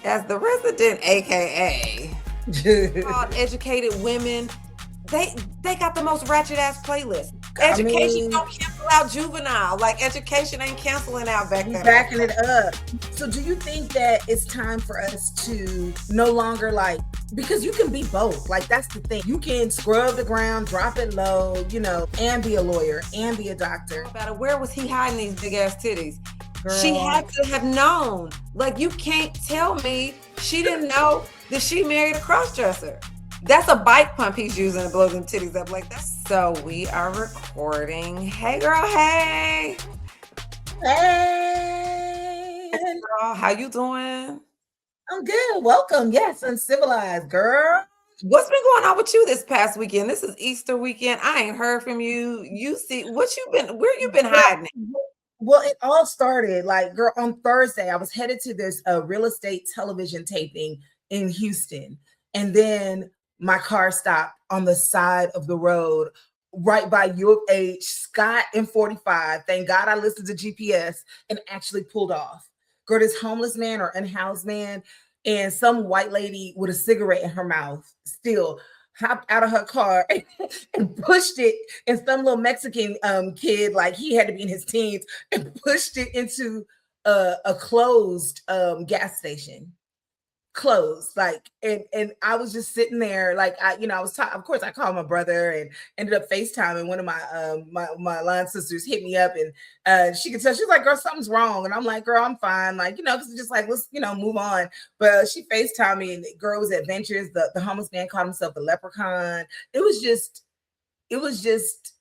As the resident, aka called educated women, they got the most ratchet ass playlist. I Education mean, don't cancel out juvenile. Like education ain't canceling out back we that ass. backing it up. So do you think that it's time for us to no longer like, because you can be both. Like that's the thing. You can scrub the ground, drop it low, and be a lawyer and be a doctor. About it. Where was he hiding these big ass titties? She Girl. had to have known. Like you can't tell me she didn't know that she married a crossdresser. That's a bike pump he's using to blow them titties up like that. So we are recording. Hey girl, hey. Hey. Girl, how you doing? I'm good. Welcome. Yes, uncivilized girl. What's been going on with you this past weekend? This is Easter weekend. I ain't heard from you. You see what you been where you been hiding? Well, it all started like, girl, on Thursday. I was headed to this real estate television taping in Houston. And then my car stopped on the side of the road right by U of H, Scott and 45. Thank God I listened to GPS and actually pulled off. Girl, this homeless man or unhoused man and some white lady with a cigarette in her mouth still hopped out of her car and pushed it, and some little Mexican kid, like he had to be in his teens, and pushed it into a closed gas station. Closed, like, and I was just sitting there, like, I was of course I called my brother and ended up FaceTiming. One of my line sisters hit me up, and she could tell, she's like, girl, something's wrong. And I'm like, girl, I'm fine, like, because just like, let's move on. But she FaceTimed me, and the girl was adventures. The homeless man called himself a leprechaun. It was just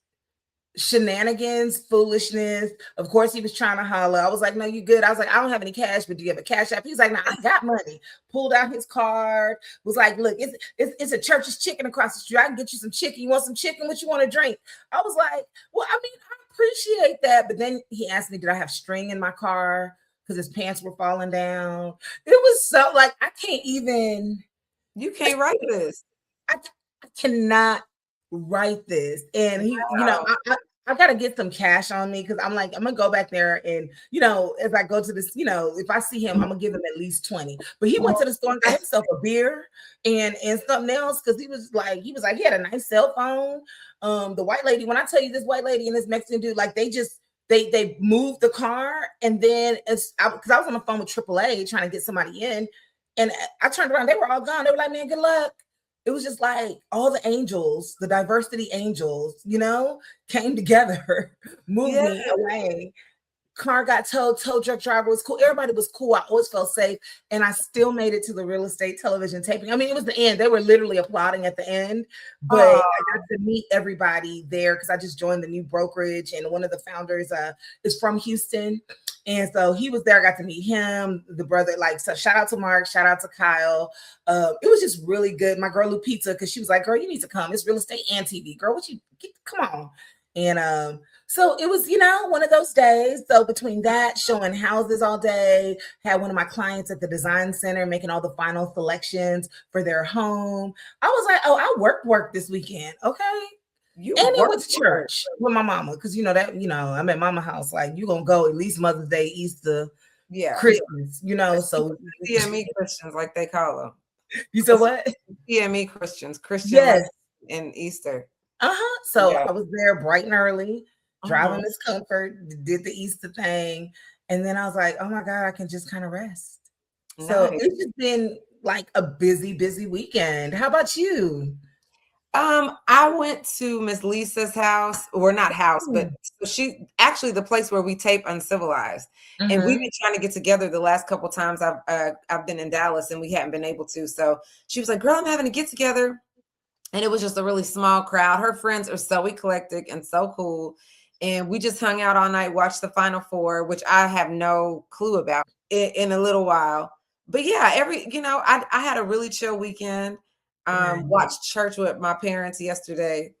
shenanigans, foolishness. Of course, he was trying to holler. I was like, no, you good. I was like, I don't have any cash, but do you have a cash app? He's like, no, I got money. Pulled out his card, was like, look, it's a Church's Chicken across the street. I can get you some chicken. You want some chicken? What you want to drink? I was like, well, I mean, I appreciate that. But then he asked me, did I have string in my car? Because his pants were falling down. It was so like, I can't even. You can't write this. I cannot write this. And he, Wow. I got to get some cash on me, because I'm like, I'm gonna go back there, and if I go to this, if I see him, I'm gonna give him at least 20. But he went to the store and got himself a beer and something else, because he was like he had a nice cell phone. The white lady, when I tell you, this white lady and this Mexican dude, like they moved the car, and then because I was on the phone with AAA trying to get somebody in, and I turned around, they were all gone. They were like, man, good luck. It was just like all the angels, the diversity angels, came together, moved me away. Car got towed, tow truck driver was cool. Everybody was cool. I always felt safe. And I still made it to the real estate television taping. I mean, it was the end. They were literally applauding at the end. But I got to meet everybody there, because I just joined the new brokerage. And one of the founders is from Houston. And so he was there. I got to meet him, the brother. Like, so shout out to Mark, shout out to Kyle. It was just really good. My girl Lupita, because she was like, girl, you need to come. It's real estate and TV. Girl, come on. And so it was, one of those days. So between that, showing houses all day, had one of my clients at the design center making all the final selections for their home. I was like, oh, I work this weekend. Okay. And it was church with my mama, because I'm at mama house. Like, you gonna go at least Mother's Day, Easter, Christmas, so CME Christians, like they call them. You said what? CME Christians, yes, in Easter. So I was there bright and early, driving Miss Comfort, did the Easter thing, and then I was like, oh my God, I can just kind of rest. Nice. So it's just been like a busy weekend. How about you? I went to Miss Lisa's house, or not house, but she actually the place where we tape Uncivilized, and we've been trying to get together the last couple of times I've been in Dallas, and we haven't been able to. So she was like, "Girl, I'm having a get together," and it was just a really small crowd. Her friends are so eclectic and so cool, and we just hung out all night, watched the Final Four, which I have no clue about in a little while. But yeah, I had a really chill weekend. Watched church with my parents yesterday,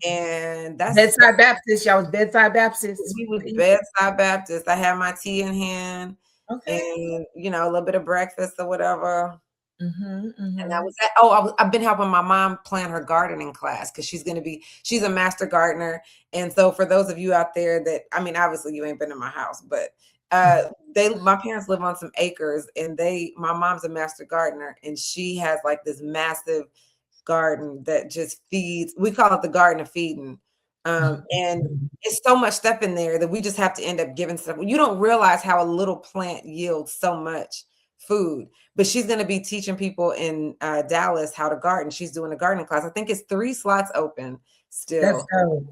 and that's Bedside Baptist. Y'all was Bedside Baptist. We was Bedside Baptist. I had my tea in hand, and a little bit of breakfast or whatever. And that was that. Oh, I've been helping my mom plan her gardening class, because she's a master gardener. And so for those of you out there that, I mean, obviously you ain't been in my house, but My parents live on some acres, and my mom's a master gardener, and she has like this massive garden that just feeds. We call it the garden of feeding. And it's so much stuff in there that we just have to end up giving stuff. You don't realize how a little plant yields so much food. But she's going to be teaching people in Dallas how to garden. She's doing a gardening class. I think it's 3 slots open That's still. dope.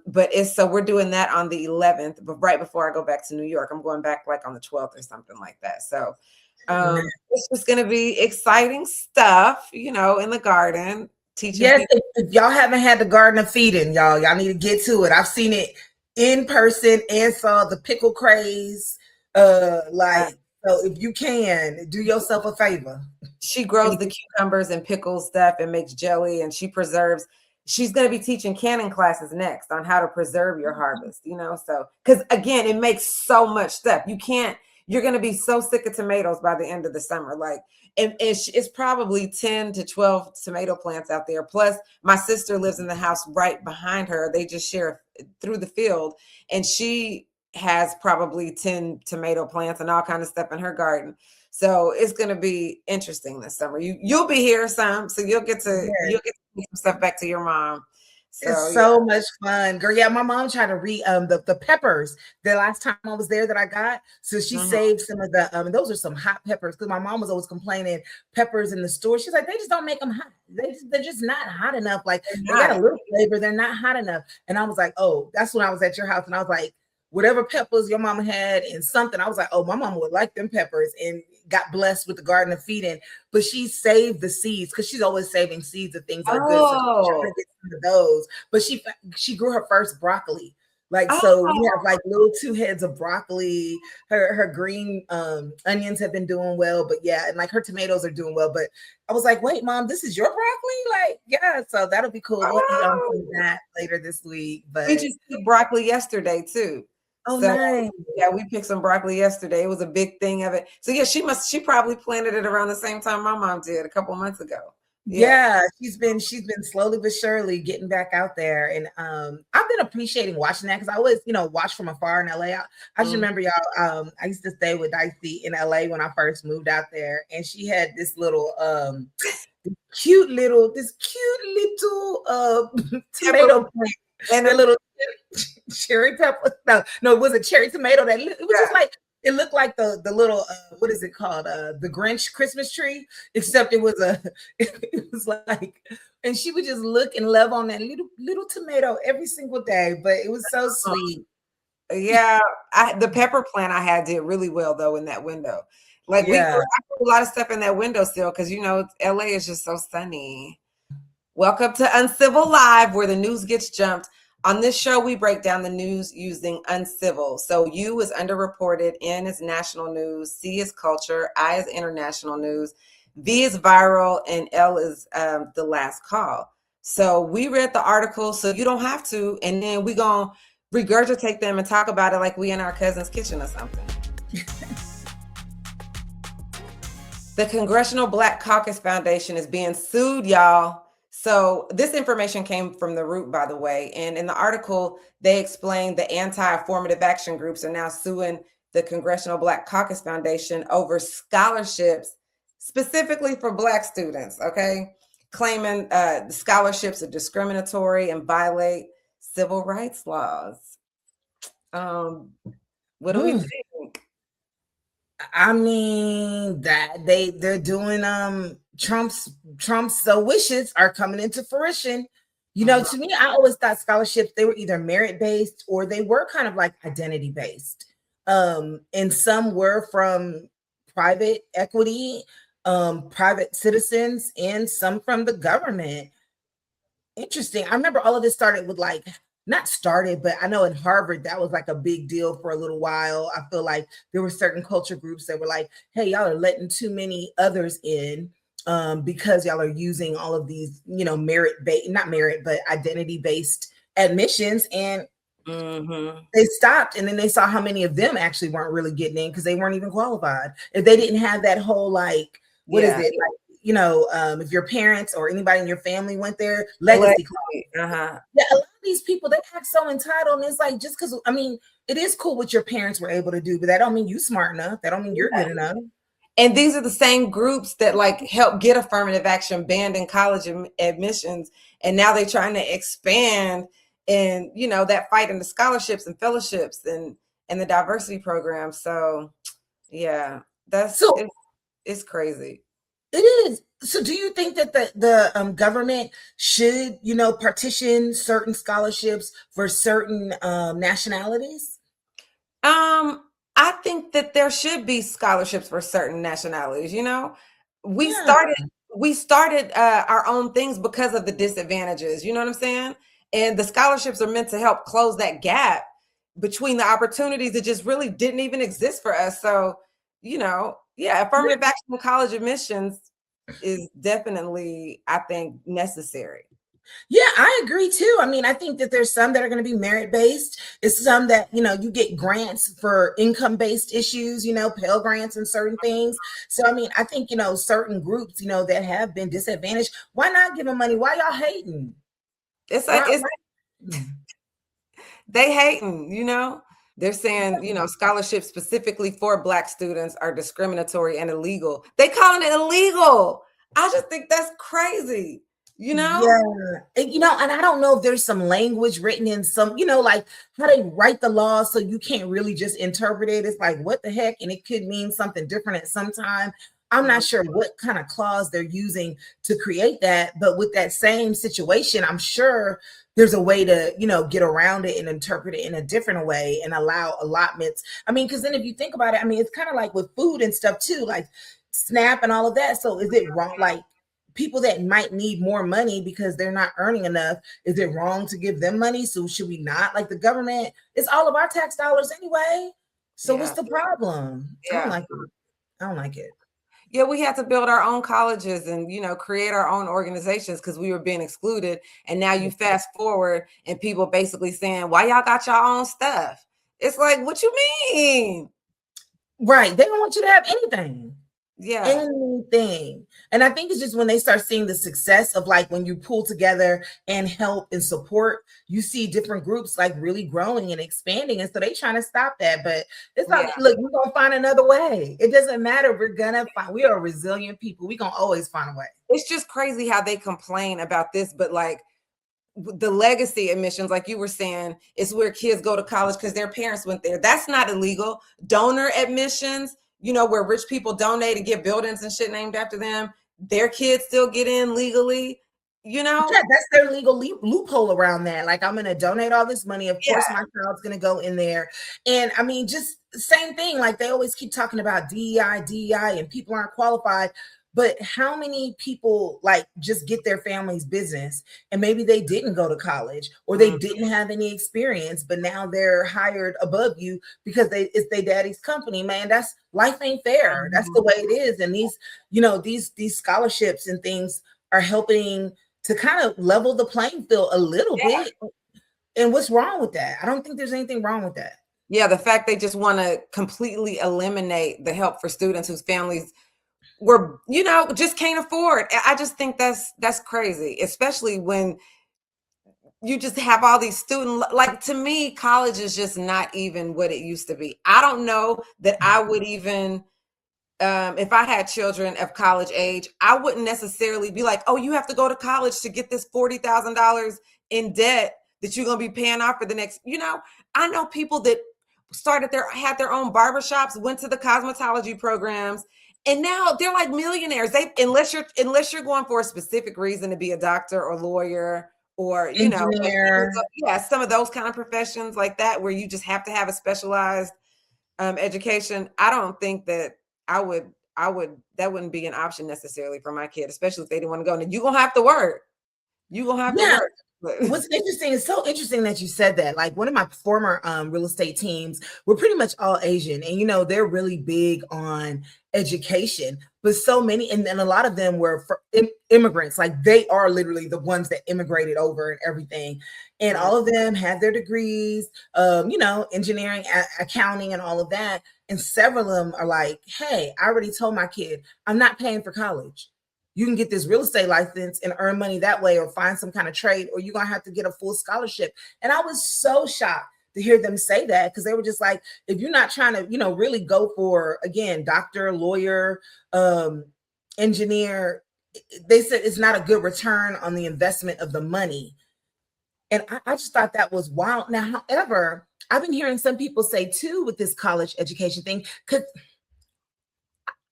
But we're doing that on the 11th, but right before I go back to New York. I'm going back like on the 12th or something like that. So it's just going to be exciting stuff, in the garden. Teaching Yes, people. if y'all haven't had the garden of feeding, y'all need to get to it. I've seen it in person and saw the pickle craze. So if you can, do yourself a favor. She grows the cucumbers and pickles stuff and makes jelly, and she preserves. She's going to be teaching canning classes next on how to preserve your harvest, so because again, it makes so much stuff. You're going to be so sick of tomatoes by the end of the summer. Like, and it's probably 10 to 12 tomato plants out there. Plus, my sister lives in the house right behind her. They just share through the field, and she has probably 10 tomato plants and all kind of stuff in her garden. So it's going to be interesting this summer. You'll be here some, so you'll get to take some stuff back to your mom. So, it's so much fun, girl. Yeah, my mom tried to read the peppers the last time I was there that I got. So she saved some of the those are some hot peppers, because my mom was always complaining peppers in the store. She's like, they just don't make them hot. They're just not hot enough. Like they got a little flavor, they're not hot enough. And I was like, oh, that's when I was at your house, and I was like, whatever peppers your mama had and something, I was like, oh, my mama would like them peppers, and got blessed with the garden of feeding. But she saved the seeds, because she's always saving seeds of things that are good. So she's trying to get some of those. But she grew her first broccoli. Like, so we have like little 2 heads of broccoli. Her green onions have been doing well, but yeah, and like her tomatoes are doing well. But I was like, wait, Mom, this is your broccoli? Like, yeah, so that'll be cool. We'll eat on some of that later this week. But we just picked broccoli yesterday too. Oh, so, nice. Yeah, we picked some broccoli yesterday. It was a big thing of it. So yeah, she probably planted it around the same time my mom did a couple months ago. Yeah, she's been slowly but surely getting back out there. And I've been appreciating watching that, because I always, watch from afar in LA. I just remember, y'all, I used to stay with Dicey in LA when I first moved out there, and she had this little cute little tomato plant and a little cherry pepper. No, it was a cherry tomato that it was just like, it looked like the little what is it called, the Grinch Christmas tree, except it was like, and she would just look and love on that little tomato every single day. But it was so sweet. Yeah, the pepper plant I had did really well though in that window. Like I grew a lot of stuff in that window still, because LA is just so sunny. Welcome to Uncivil Live, where the news gets jumped. On this show, we break down the news using uncivil. So U is underreported, N is national news, C is culture, I is international news, V is viral, and L is the last call. So we read the article, so you don't have to, and then we gonna regurgitate them and talk about it like we in our cousin's kitchen or something. The Congressional Black Caucus Foundation is being sued, y'all. So this information came from The Root, by the way. And in the article, they explained the anti-affirmative action groups are now suing the Congressional Black Caucus Foundation over scholarships, specifically for Black students, okay? Claiming the scholarships are discriminatory and violate civil rights laws. What do we think? I mean, that they're doing Trump's wishes are coming into fruition. To me, I always thought scholarships, they were either merit-based or they were kind of like identity-based. And some were from private equity, private citizens, and some from the government. Interesting. I remember all of this started with but I know in Harvard, that was like a big deal for a little while. I feel like there were certain culture groups that were like, hey, y'all are letting too many others in because y'all are using all of these, not merit, but identity-based admissions. And they stopped, and then they saw how many of them actually weren't really getting in because they weren't even qualified. If they didn't have that whole is it? Like, if your parents or anybody in your family went there, legacy. Yeah, a lot of these people, they act so entitled. And it's like, just because, I mean, it is cool what your parents were able to do, but that don't mean you smart enough. That don't mean you're good enough. And these are the same groups that like help get affirmative action banned in college admissions. And now they're trying to expand and, you know, that fight in the scholarships and fellowships and the diversity programs. So yeah, it's crazy. It is. So do you think that the government should, you know, partition certain scholarships for certain nationalities? I think that there should be scholarships for certain nationalities. You know, we Yeah. started our own things because of the disadvantages. You know what I'm saying? And the scholarships are meant to help close that gap between the opportunities that just really didn't even exist for us. So, you know, yeah, affirmative action in college admissions is definitely, I think, necessary. Yeah, I agree too. I mean, I think that there's some that are going to be merit based. It's some that, you know, you get grants for income based issues, you know, Pell grants and certain things. So, I mean, I think, you know, certain groups, you know, that have been disadvantaged, why not give them money? Why y'all hating? It's like, they hating, you know? They're saying, you know, scholarships specifically for Black students are discriminatory and illegal. They calling it illegal. I just think that's crazy. You know? Yeah. And, you know, and I don't know if there's some language written in some, you know, like how they write the law so you can't really just interpret it. It's like, what the heck? And it could mean something different at some time. I'm not sure what kind of clause they're using to create that, but with that same situation, I'm sure there's a way to, you know, get around it and interpret it in a different way and allow allotments. I mean, because then if you think about it, I mean, it's kind of like with food and stuff too, like SNAP and all of that. So is it wrong? Like, people that might need more money because they're not earning enough, is it wrong to give them money? So should we not? Like, the government, it's all of our tax dollars anyway. So what's the problem? Yeah. I don't like it. I don't like it. Yeah, we had to build our own colleges and, you know, create our own organizations because we were being excluded. And now you fast forward and people basically saying, why y'all got your own stuff? It's like, what you mean? Right. They don't want you to have anything. Yeah. Anything. And I think it's just when they start seeing the success of, like, when you pull together and help and support, you see different groups like really growing and expanding. And so they trying to stop that. But it's like, look, we're gonna find another way. It doesn't matter. We're gonna find, we are resilient people. We're gonna always find a way. It's just crazy how they complain about this, but like the legacy admissions, like you were saying, is where kids go to college because their parents went there. That's not illegal. Donor admissions, you know, where rich people donate and get buildings and shit named after them, their kids still get in legally, you know? Yeah, that's their legal loophole around that. Like, I'm going to donate all this money. Of course, my child's going to go in there. And I mean, just same thing. Like, they always keep talking about DEI, and people aren't qualified. But how many people like just get their family's business and maybe they didn't go to college or they didn't have any experience, but now they're hired above you because it's their daddy's company, man. That's, life ain't fair. That's the way it is. And these, you know, these scholarships and things are helping to kind of level the playing field a little bit. And what's wrong with that? I don't think there's anything wrong with that. Yeah, the fact they just want to completely eliminate the help for students whose families were, you know, just can't afford. I just think that's crazy, especially when you just have all these student, like, to me, college is just not even what it used to be. I don't know that I would even, if I had children of college age, I wouldn't necessarily be like, oh, you have to go to college to get this $40,000 in debt that you're going to be paying off for the next, you know. I know people that had their own barbershops, went to the cosmetology programs, and now they're like millionaires. Unless you're going for a specific reason to be a doctor or lawyer or, you engineer. know, yeah, some of those kind of professions like that, where you just have to have a specialized education. I don't think that I would, that wouldn't be an option necessarily for my kid, especially if they didn't want to go. And you're going to have to work. You're going to have to work. What's interesting, it's so interesting that you said that. Like, one of my former real estate teams were pretty much all Asian, and, you know, they're really big on education, but so many, and then a lot of them were immigrants. Like, they are literally the ones that immigrated over and everything, and all of them had their degrees, you know, engineering, accounting, and all of that. And several of them are like, hey, I already told my kid I'm not paying for college. you can get this real estate license and earn money that way, or find some kind of trade, or you're going to have to get a full scholarship. And I was so shocked to hear them say that, because they were just like, if you're not trying to, really go for, again, doctor, lawyer, engineer, they said it's not a good return on the investment of the money. And I just thought that was wild. Now, however, I've been hearing some people say too, with this college education thing, because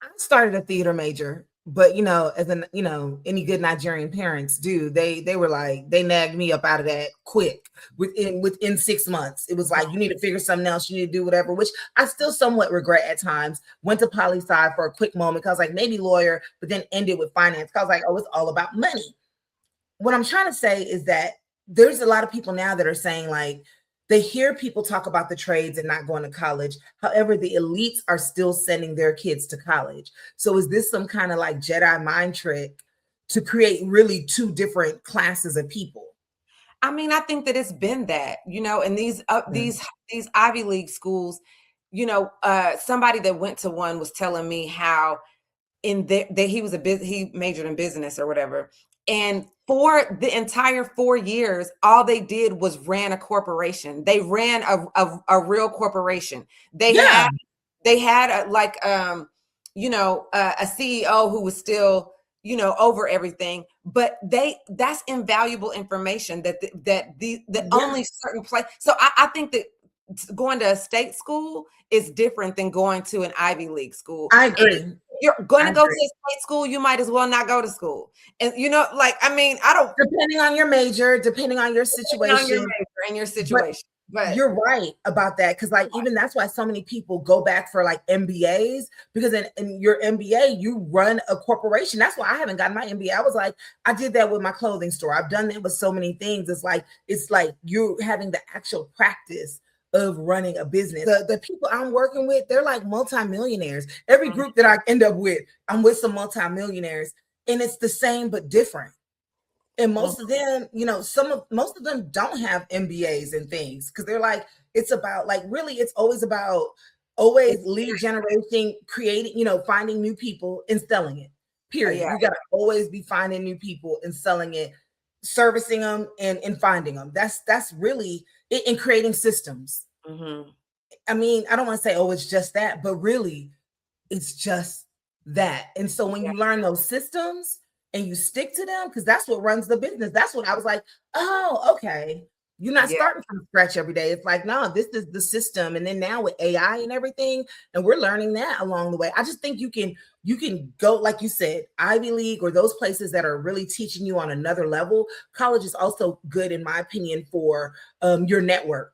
I started a theater major, but as any good Nigerian parents do, they were like, they nagged me up out of that quick within 6 months. It was like, you need to figure something else, you need to do whatever, which I still somewhat regret at times. Went to poli-sci for a quick moment because I was like, maybe lawyer, but then ended with finance because I was like, oh, it's all about money. What I'm trying to say is that there's a lot of people now that are saying, like, they hear people talk about the trades and not going to college. However, the elites are still sending their kids to college. So is this some kind of like Jedi mind trick to create really two different classes of people? I mean, I think that it's been that, and these Ivy League schools, somebody that went to one was telling me how he majored in business or whatever. And for the entire 4 years, all they did was ran a corporation. They ran a real corporation. They had a CEO who was still, over everything. But that's invaluable information that only certain place. So I think that going to a state school is different than going to an Ivy League school. I agree. And you're going to go to a state school, you might as well not go to school. And I don't. Depending on your major, depending on your situation. On your major and your situation. But you're right about that, because even that's why so many people go back for like MBAs, because in your MBA you run a corporation. That's why I haven't gotten my MBA. I was like, I did that with my clothing store. I've done that with so many things. It's like you're having the actual practice of running a business. The people I'm working with, they're like multimillionaires. Every group that I end up with, I'm with some multimillionaires, and it's the same but different. And most of them, most of them don't have MBAs and things, because they're like, it's about it's always about lead generation, creating, finding new people and selling it. Period. You got to always be finding new people and selling it, servicing them and finding them. That's really it, in creating systems. Mm-hmm. I mean, I don't want to say, oh, it's just that, but really it's just that. And so when you learn those systems and you stick to them, because that's what runs the business. That's what I was like, oh, okay. You're not starting from scratch every day. It's like, no, this is the system. And then now with AI and everything, and we're learning that along the way. I just think you can go, like you said, Ivy League or those places that are really teaching you on another level. College is also good, in my opinion, for your network.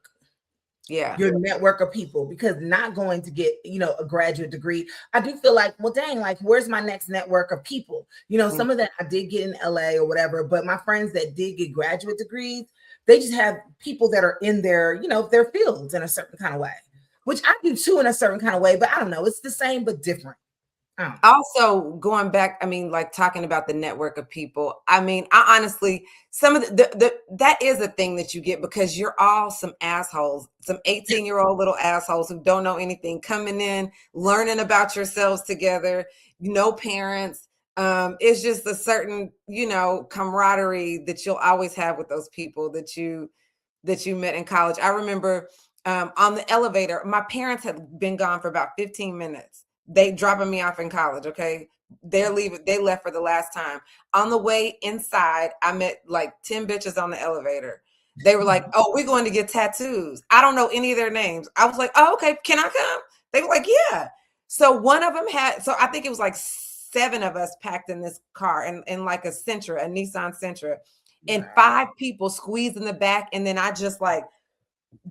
Your network of people, because not going to get, a graduate degree. I do feel like, well, dang, like, where's my next network of people? Some of that I did get in LA or whatever, but my friends that did get graduate degrees, they just have people that are in their, their fields in a certain kind of way, which I do too in a certain kind of way, but I don't know. It's the same, but different. Also, going back, I mean, like talking about the network of people. I mean, I honestly, some of that is a thing that you get, because you're all some assholes, some 18-year-old little assholes who don't know anything, coming in, learning about yourselves together, parents. It's just a certain, camaraderie that you'll always have with those people that you met in college. I remember on the elevator, my parents had been gone for about 15 minutes. They dropping me off in college. Okay. They're leaving. They left for the last time. On the way inside, I met like 10 bitches on the elevator. They were like, oh, we're going to get tattoos. I don't know any of their names. I was like, oh, okay. Can I come? They were like, yeah. So one of them I think it was like 7 of us packed in this car, in like a Sentra, a Nissan Sentra, and 5 people squeezed in the back. And then I just like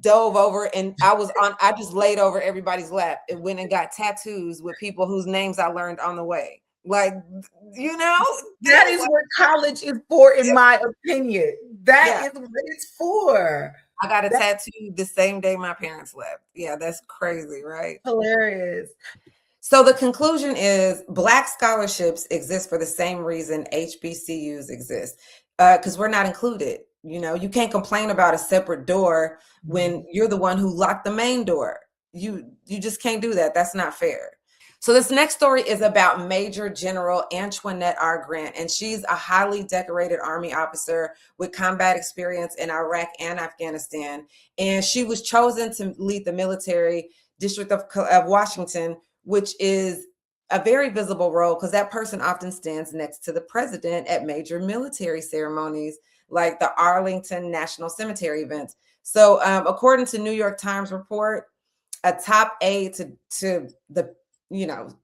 dove over, and I just laid over everybody's lap and went and got tattoos with people whose names I learned on the way. Like, that is what college is for, in my opinion. That is what it's for. I got a tattoo the same day my parents left. Yeah, that's crazy, right? Hilarious. So the conclusion is Black scholarships exist for the same reason HBCUs exist, because we're not included. You can't complain about a separate door when you're the one who locked the main door. You just can't do that. That's not fair. So this next story is about Major General Antoinette R. Grant, and she's a highly decorated Army officer with combat experience in Iraq and Afghanistan. And she was chosen to lead the military district of Washington, which is a very visible role because that person often stands next to the president at major military ceremonies like the Arlington National Cemetery events. So according to New York Times report, a top aide to the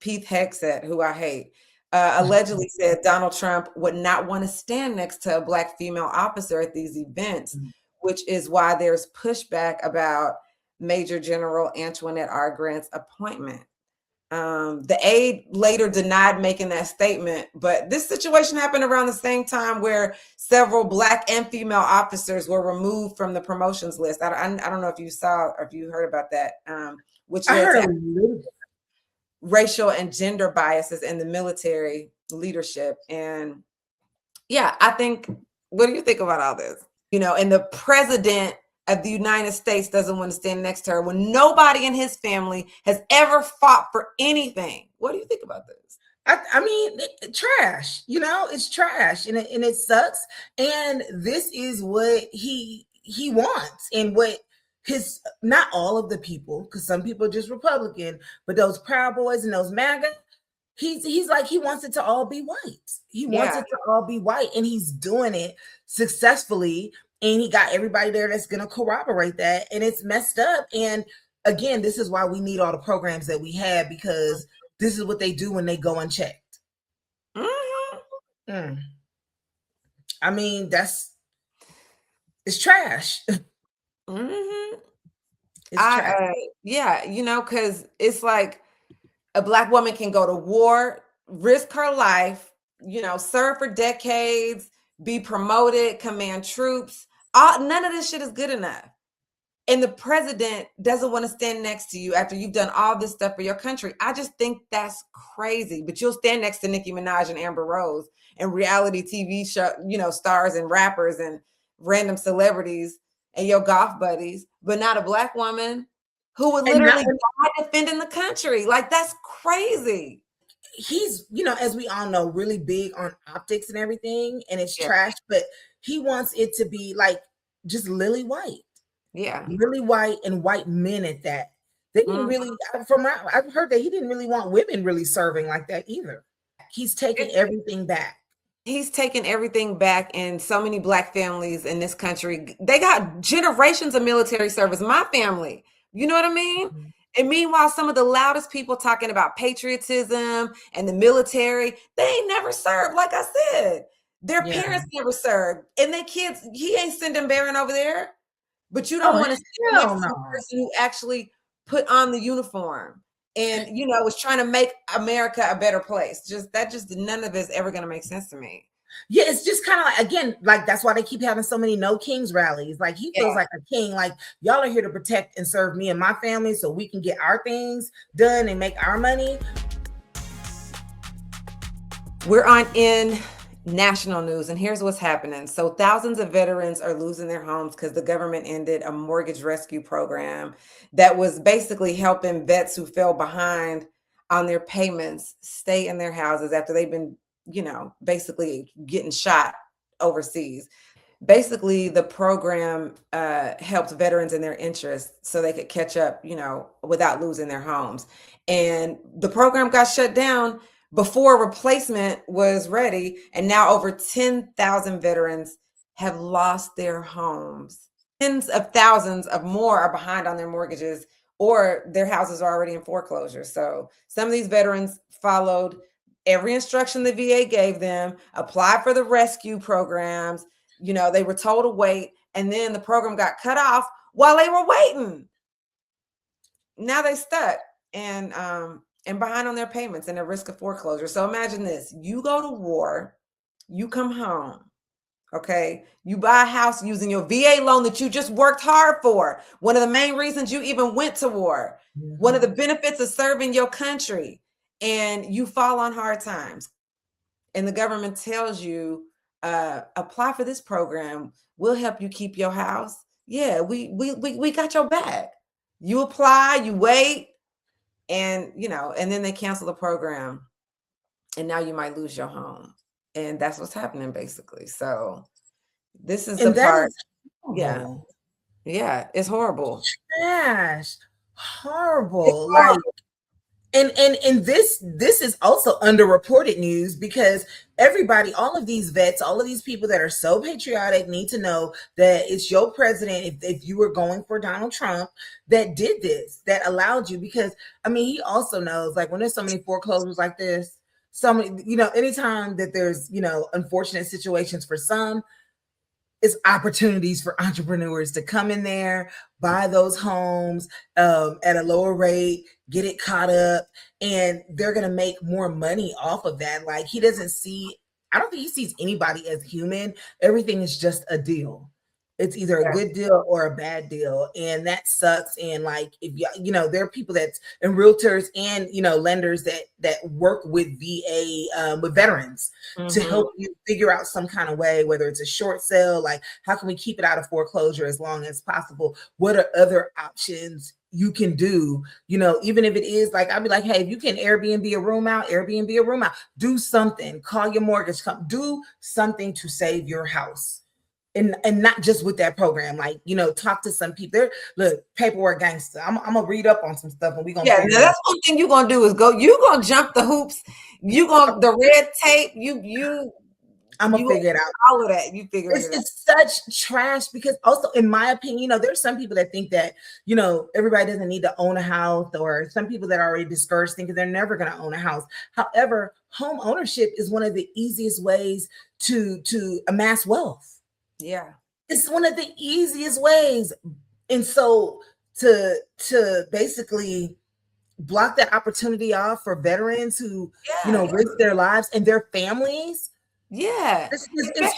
Pete Hegseth, who I hate, allegedly said Donald Trump would not want to stand next to a Black female officer at these events, which is why there's pushback about Major General Antoinette R. Grant's appointment. The aide later denied making that statement, but this situation happened around the same time where several Black and female officers were removed from the promotions list. I don't know if you saw or if you heard about that, which led to racial and gender biases in the military leadership. And yeah, I think, what do you think about all this? And the president of the United States doesn't want to stand next to her when nobody in his family has ever fought for anything. What do you think about this? I mean, trash, it's trash and it sucks. And this is what he wants, and what his, not all of the people, because some people are just Republican, but those Proud Boys and those MAGA, he's like, he wants it to all be white. He wants it to all be white, and he's doing it successfully. And he got everybody there that's going to corroborate that. And it's messed up. And again, this is why we need all the programs that we have, because this is what they do when they go unchecked. I mean, it's trash. It's trash. Because it's like a Black woman can go to war, risk her life, serve for decades, be promoted, command troops. None of this shit is good enough. And the president doesn't want to stand next to you after you've done all this stuff for your country. I just think that's crazy. But you'll stand next to Nicki Minaj and Amber Rose and reality TV show, stars and rappers and random celebrities and your golf buddies, but not a Black woman who would literally die defending the country. Like, that's crazy. He's, as we all know, really big on optics and everything, and it's trash, but he wants it to be like just lily white. Yeah. Lily white, and white men at that. They didn't really, I've heard that he didn't really want women really serving like that either. He's taking everything back. He's taken everything back, and so many Black families in this country, they got generations of military service. My family, you know what I mean? And meanwhile, some of the loudest people talking about patriotism and the military, they ain't never served. Like I said, their parents never served, and their kids, he ain't sending Barron over there. But you don't want to see the person who actually put on the uniform and, was trying to make America a better place. None of it's ever going to make sense to me. Yeah, it's just kind of like, again, like that's why they keep having so many No Kings rallies. Like, he feels like a king. Like, y'all are here to protect and serve me and my family so we can get our things done and make our money. We're on in national news, and here's what's happening. So thousands of veterans are losing their homes because the government ended a mortgage rescue program that was basically helping vets who fell behind on their payments stay in their houses after they've been, basically getting shot overseas. Basically, the program helped veterans in their interests so they could catch up, without losing their homes. And the program got shut down before replacement was ready, and now over 10,000 veterans have lost their homes. Tens of thousands of more are behind on their mortgages, or their houses are already in foreclosure. So some of these veterans followed every instruction the VA gave them, applied for the rescue programs. They were told to wait, and then the program got cut off while they were waiting. Now they stuck and behind on their payments and at risk of foreclosure. So imagine this: you go to war, you come home, okay? You buy a house using your VA loan that you just worked hard for. One of the main reasons you even went to war. One of the benefits of serving your country, and you fall on hard times. And the government tells you, apply for this program. We'll help you keep your house. Yeah, we got your back. You apply, you wait. and and then they cancel the program, and now you might lose your home, and that's what's happening basically. So this is the And that part. is Yeah, horrible. yeah, it's horrible. Trash. It's Horrible. Like, horrible. and this is also underreported news, because everybody, all of these vets, all of these people that are so patriotic need to know that it's your president, if you were going for Donald Trump, that did this, that allowed you. Because I mean, he also knows, like, when there's so many foreclosures like this, so many, anytime that there's, unfortunate situations for some, it's opportunities for entrepreneurs to come in there, buy those homes at a lower rate, get it caught up, and they're going to make more money off of that. Like, he doesn't see, I don't think he sees anybody as human. Everything is just a deal. It's either a Yeah. good deal or a bad deal, and that sucks. And like, if there are people that's and realtors and lenders that work with VA with veterans to help you figure out some kind of way, whether it's a short sale, like how can we keep it out of foreclosure as long as possible? What are other options you can do? Even if it is like, I'd be like, hey, if you can Airbnb a room out, do something, call your mortgage company, do something to save your house. And not just with that program, like, talk to some people. There, look, paperwork gangster. I'm gonna read up on some stuff, and we're gonna Yeah, figure now it out. that's one thing you're gonna do is you're gonna jump the hoops, the red tape, I'm gonna figure it out. All of that, you figure it out. It's such trash, because also, in my opinion, there's some people that think that, everybody doesn't need to own a house, or some people that are already discouraged thinking they're never going to own a house. However, home ownership is one of the easiest ways to amass wealth. Yeah. It's one of the easiest ways. And so to basically block that opportunity off for veterans who, risk their lives and their families. Yeah. It's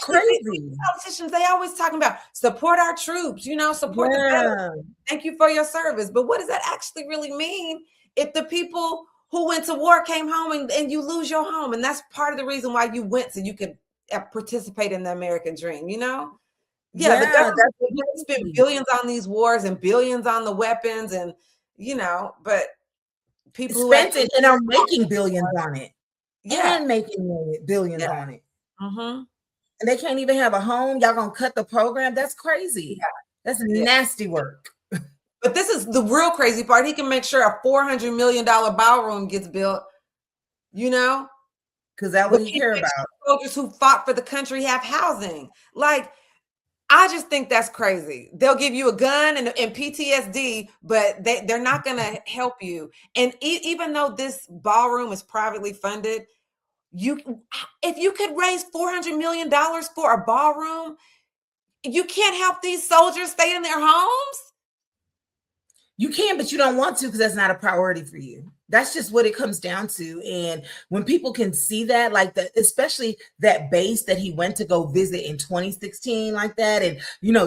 crazy. Politicians, they always talking about support our troops, support the veterans. Thank you for your service. But what does that actually really mean if the people who went to war came home and you lose your home? And that's part of the reason why you went, so you could participate in the American dream, Yeah, the government spent billions on these wars and billions on the weapons, and but people spent it and are making billions on it. Yeah, and making billions on it. Mm-hmm. And they can't even have a home. Y'all gonna cut the program? That's crazy. Yeah. That's nasty work. But this is the real crazy part. He can make sure a $400 million ballroom gets built. Because that's what he care about. Soldiers who fought for the country have housing. Like, I just think that's crazy. They'll give you a gun and PTSD, but they're not going to help you. And even though this ballroom is privately funded, if you could raise $400 million for a ballroom, you can't help these soldiers stay in their homes. You can, but you don't want to, because that's not a priority for you. That's just what it comes down to. And when people can see that, like especially that base that he went to go visit in 2016, like that, and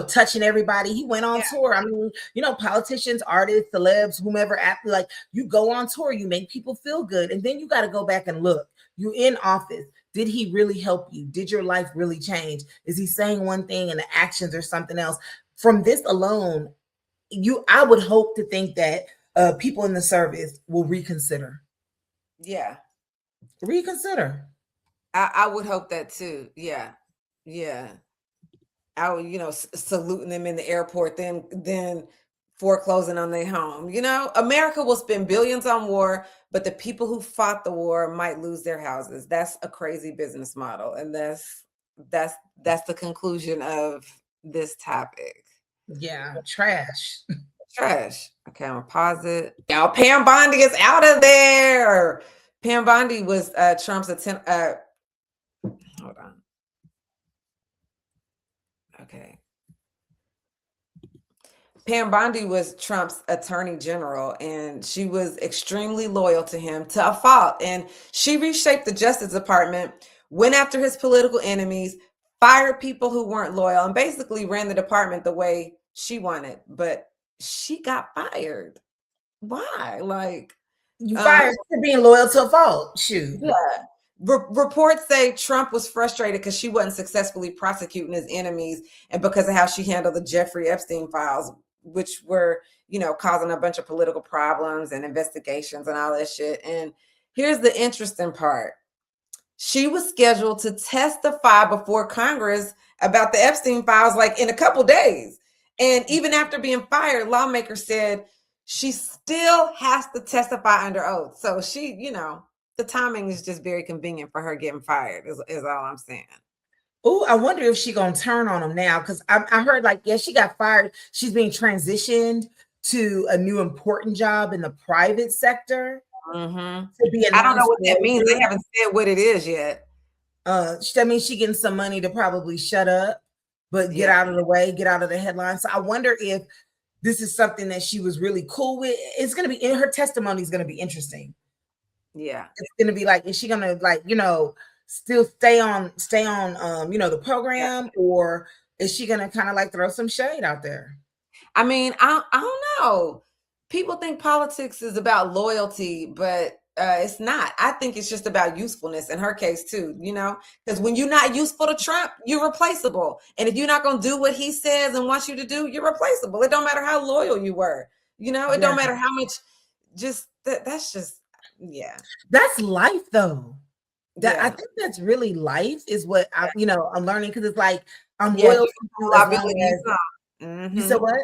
touching everybody, he went on tour. I mean, politicians, artists, celebs, whomever, like, you go on tour, you make people feel good, and then you got to go back and look. You in office. Did he really help you? Did your life really change? Is he saying one thing and the actions are something else? From this alone, I would hope to think that people in the service will reconsider. Yeah. Reconsider. I would hope that too. Yeah. Yeah. I would, saluting them in the airport, then foreclosing on their home. America will spend billions on war, but the people who fought the war might lose their houses. That's a crazy business model. And that's the conclusion of this topic. Yeah, trash. Trash. Okay, I'm gonna pause it. Y'all, Pam Bondi is out of there. Pam Bondi was Trump's attempt. Hold on. Okay. Pam Bondi was Trump's attorney general, and she was extremely loyal to him to a fault. And she reshaped the Justice Department, went after his political enemies, fired people who weren't loyal, and basically ran the department the way she wanted. But she got fired. Why? Like, you fired for being loyal to a fault. Shoot. Yeah. Reports say Trump was frustrated because she wasn't successfully prosecuting his enemies, and because of how she handled the Jeffrey Epstein files, which were, causing a bunch of political problems and investigations and all that shit. And here's the interesting part. She was scheduled to testify before Congress about the Epstein files like in a couple days. And even after being fired, lawmakers said she still has to testify under oath. So she, the timing is just very convenient for her getting fired, is all I'm saying. Oh, I wonder if she's gonna turn on him now, because I heard like, yeah, she got fired. She's being transitioned to a new important job in the private sector. Mm-hmm. To be a I don't know what that means. They haven't said what it is yet. That means she's getting some money to probably shut up, but get out of the way, get out of the headlines. So I wonder if this is something that she was really cool with. It's going to be in her testimony is going to be interesting. Yeah. It's going to be like, is she going to like, still stay on, the program, or is she going to kind of like throw some shade out there? I mean, I don't know. People think politics is about loyalty, but it's not. I think it's just about usefulness in her case too, because when you're not useful to Trump, you're replaceable. And if you're not going to do what he says and wants you to do, you're replaceable. It don't matter how loyal you were, it don't matter how much, that's just, That's life though. I think that's really life is what I'm learning, because it's like I'm loyal to you as long as you said what?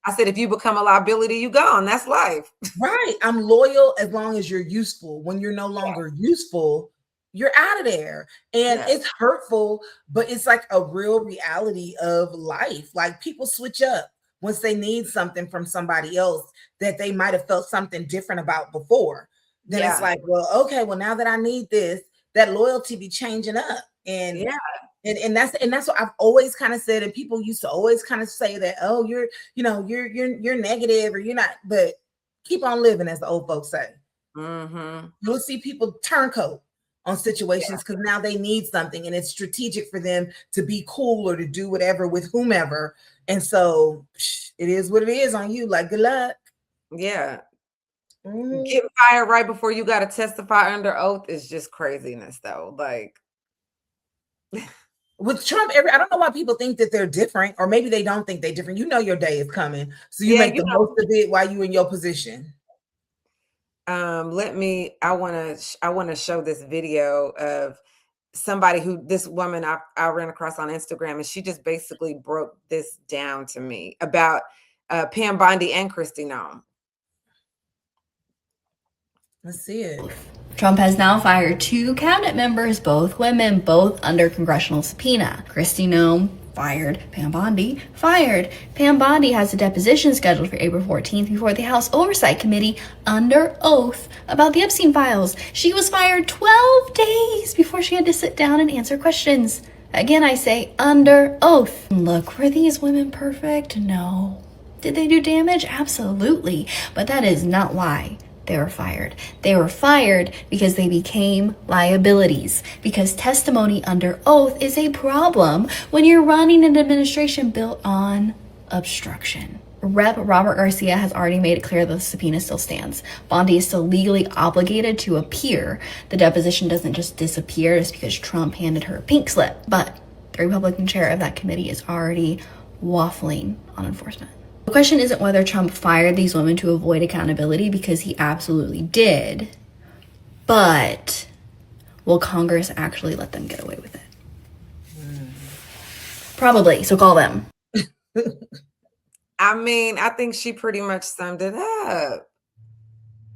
I said, if you become a liability, you gone. That's life. Right. I'm loyal as long as you're useful. When you're no longer useful, you're out of there. And it's hurtful, but it's like a real reality of life. Like people switch up once they need something from somebody else that they might have felt something different about before. Then it's like, well, okay, well, now that I need this, that loyalty be changing up. And And that's what I've always kind of said, and people used to always kind of say that, oh, you're negative, or you're not, but keep on living, as the old folks say. Mm-hmm. You'll see people turncoat on situations because now they need something, and it's strategic for them to be cool or to do whatever with whomever. And so it is what it is on you. Like, good luck. Yeah. Getting fired right before you got to testify under oath is just craziness, though. Like. With Trump, I don't know why people think that they're different, or maybe they don't think they're different. Your day is coming, so you make the most of it while you in your position. I want to show this video of this woman I ran across on Instagram, and she just basically broke this down to me about Pam Bondi and Kristi Noem. Let's see it. Trump has now fired 2 cabinet members, both women, both under congressional subpoena. Kristi Noem fired. Pam Bondi fired. Pam Bondi has a deposition scheduled for April 14th before the House Oversight Committee under oath about the Epstein files. She was fired 12 days before she had to sit down and answer questions. Again, I say under oath. Look, were these women perfect? No. Did they do damage? Absolutely. But that is not why they were fired. They were fired because they became liabilities, because testimony under oath is a problem when you're running an administration built on obstruction. Rep. Robert Garcia has already made it clear that the subpoena still stands. Bondi is still legally obligated to appear. The deposition doesn't just disappear just because Trump handed her a pink slip, but the Republican chair of that committee is already waffling on enforcement. The question isn't whether Trump fired these women to avoid accountability, because he absolutely did, but will Congress actually let them get away with it? Probably, so call them. I mean, I think she pretty much summed it up.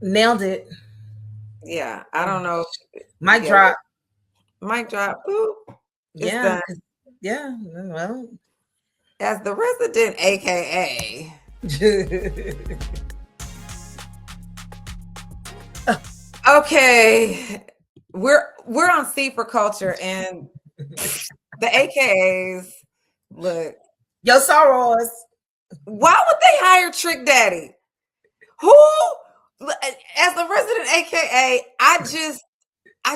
Nailed it. Yeah, I don't know. Mic drop. Mic drop. Ooh, yeah. Yeah, well. As the resident, AKA. Okay, we're on C for culture, and the AKAs. Look, Yo, Soros. Why would they hire Trick Daddy? Who? As the resident AKA, I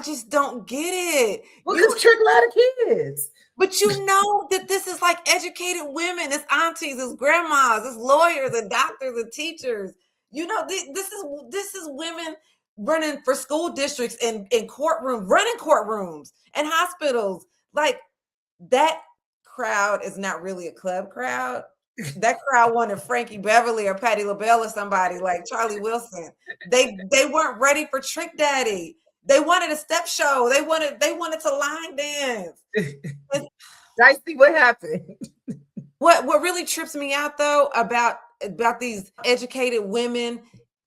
just don't get it. Well, because Trick love the kids. But you know that this is like educated women, it's aunties, it's grandmas, it's lawyers and doctors and teachers. This is women running for school districts and courtrooms, running courtrooms and hospitals. Like, that crowd is not really a club crowd. That crowd wanted Frankie Beverly or Patti LaBelle or somebody like Charlie Wilson. They weren't ready for Trick Daddy. They wanted a step show. They wanted to line dance. Dicey, what happened? What really trips me out though about these educated women,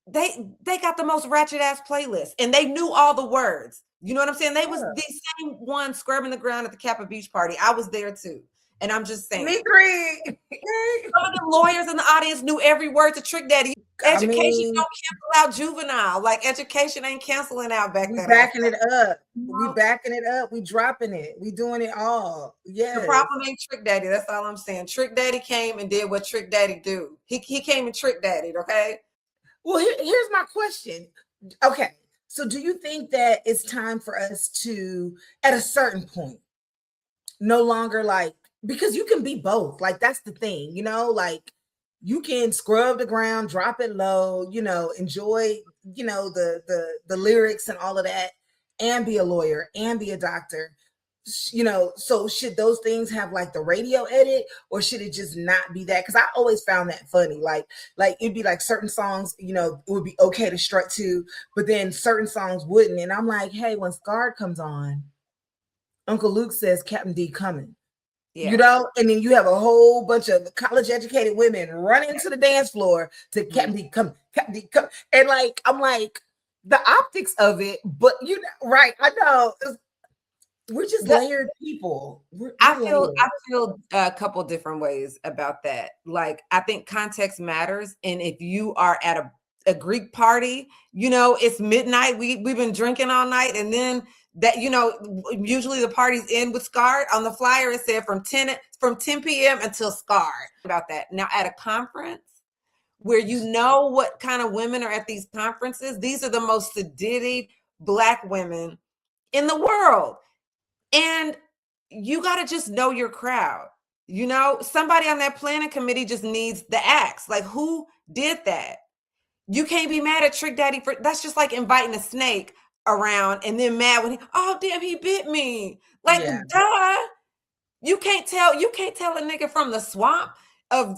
they got the most ratchet ass playlists and they knew all the words. You know what I'm saying? They was the same one scrubbing the ground at the Kappa Beach party. I was there too. And I'm just saying. Me three. Some of the lawyers in the audience knew every word to Trick Daddy. Education don't cancel out Juvenile. Like education ain't canceling out back then. We backing it up. We backing it up. We dropping it. We doing it all. Yeah. The problem ain't Trick Daddy. That's all I'm saying. Trick Daddy came and did what Trick Daddy do. He came and Trick Daddy. Okay. Well, here's my question. Okay. So do you think that it's time for us to, at a certain point, no longer like, because you can be both. Like, that's the thing, you know, like you can scrub the ground, drop it low, you know, enjoy, you know, the lyrics and all of that, and be a lawyer and be a doctor, you know. So should those things have like the radio edit, or should it just not be that? Because I always found that funny. Like it'd be like certain songs, you know, it would be okay to strut to, but then certain songs wouldn't. And I'm like, hey, when Scarred comes on, Uncle Luke says Captain D coming. Yeah. You know, and then you have a whole bunch of college educated women running to the dance floor to Captain D come, Captain D come. And like, I'm like, the optics of it, but you know, right, I know. We're just layered people. I feel a couple different ways about that. Like, I think context matters. And if you are at a Greek party, you know, it's midnight. We've been drinking all night, and then that, you know, usually the parties end with Scarred. On the flyer, it said from 10 p.m. until Scarred. About that. Now, at a conference where you know what kind of women are at these conferences, these are the most sedated Black women in the world. And you got to just know your crowd. You know, somebody on that planning committee just needs the axe. Like, who did that? You can't be mad at Trick Daddy for that's just like inviting a snake around and then mad when oh damn, he bit me. Like, duh. You can't tell a nigga from the swamp of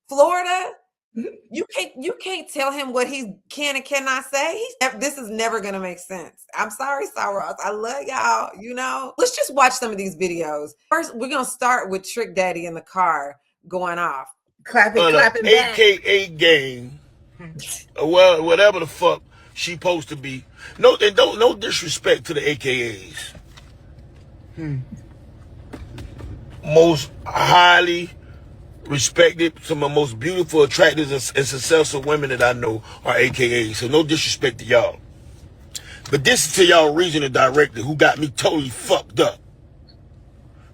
Florida. You can't tell him what he can and cannot say. This is never gonna make sense. I'm sorry, Saros. I love y'all. You know, let's just watch some of these videos. First, we're gonna start with Trick Daddy in the car going off, clapping back. AKA game. Well, whatever the fuck she supposed to be. No, and no disrespect to the AKAs. Most highly respected, some of the most beautiful, attractive, and successful women that I know are AKAs. So no disrespect to y'all. But this is to y'all regional director who got me totally fucked up.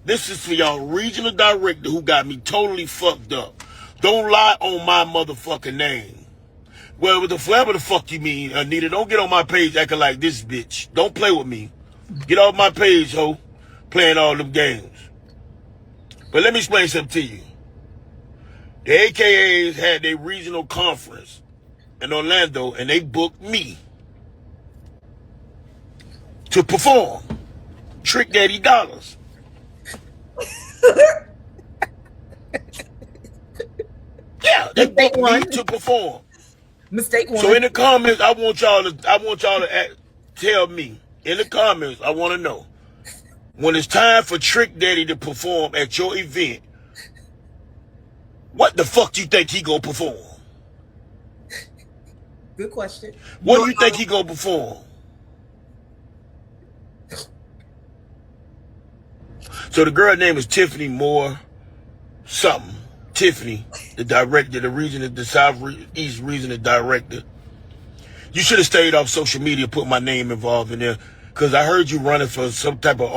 This is for y'all regional director who got me totally fucked up. Don't lie on my motherfucking name. Well, whatever the fuck you mean, Anita, don't get on my page acting like this bitch. Don't play with me. Get off my page, ho, playing all them games. But let me explain something to you. The AKAs had their regional conference in Orlando, and they booked me to perform Trick Daddy Dollars. Yeah, they booked me to perform. Mistake one. So in the comments, I want y'all to tell me in the comments. I want to know when it's time for Trick Daddy to perform at your event. What the fuck do you think he gonna perform? Good question. What do you think he gonna perform? So the girl name is Tiffany Moore something. Tiffany, the director, the Southeast regional director. You should have stayed off social media, put my name involved in there, because I heard you running for some type of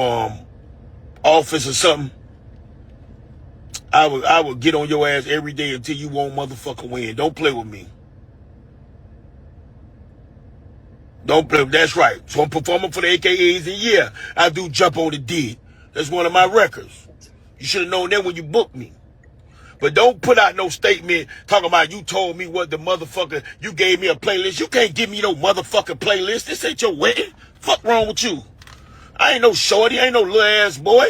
office or something. I would get on your ass every day until you won't motherfucking win. Don't play with me. Don't play. That's right. So I'm performing for the AKAs, and yeah, I do jump on the D. That's one of my records. You should have known that when you booked me. But don't put out no statement talking about you told me what the motherfucker, you gave me a playlist. You can't give me no motherfucking playlist. This ain't your wedding. Fuck wrong with you? I ain't no shorty. I ain't no little ass boy.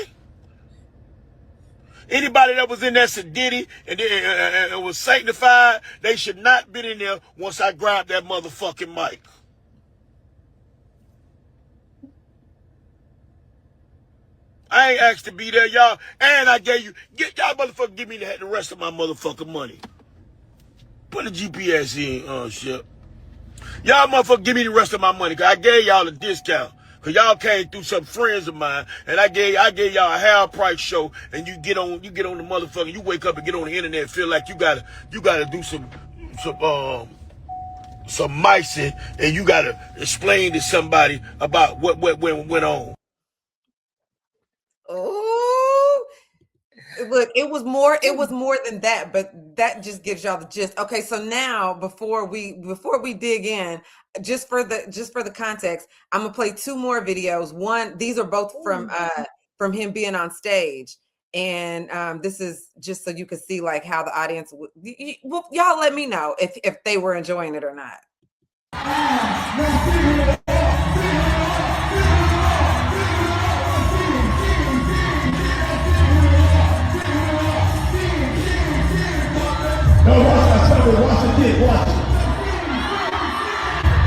Anybody that was in that sedity and was sanctified, they should not been in there once I grabbed that motherfucking mic. I ain't asked to be there, y'all. And I gave you, y'all motherfucker give me the rest of my motherfucking money. Put a GPS in, shit. Y'all motherfucker give me the rest of my money, cause I gave y'all a discount. Cause y'all came through some friends of mine, and I gave y'all a half price show, and you get on the motherfucker, you wake up and get on the internet, feel like you gotta do some micing, and you gotta explain to somebody about what went on. Oh, look, it was more than that, but that just gives y'all the gist. Okay, so now before we dig in, just for the context, I'm gonna play two more videos. These are both from him being on stage, and this is just so you can see like how the audience y'all let me know if they were enjoying it or not. No, watch my stomach, watch the dick, watch it.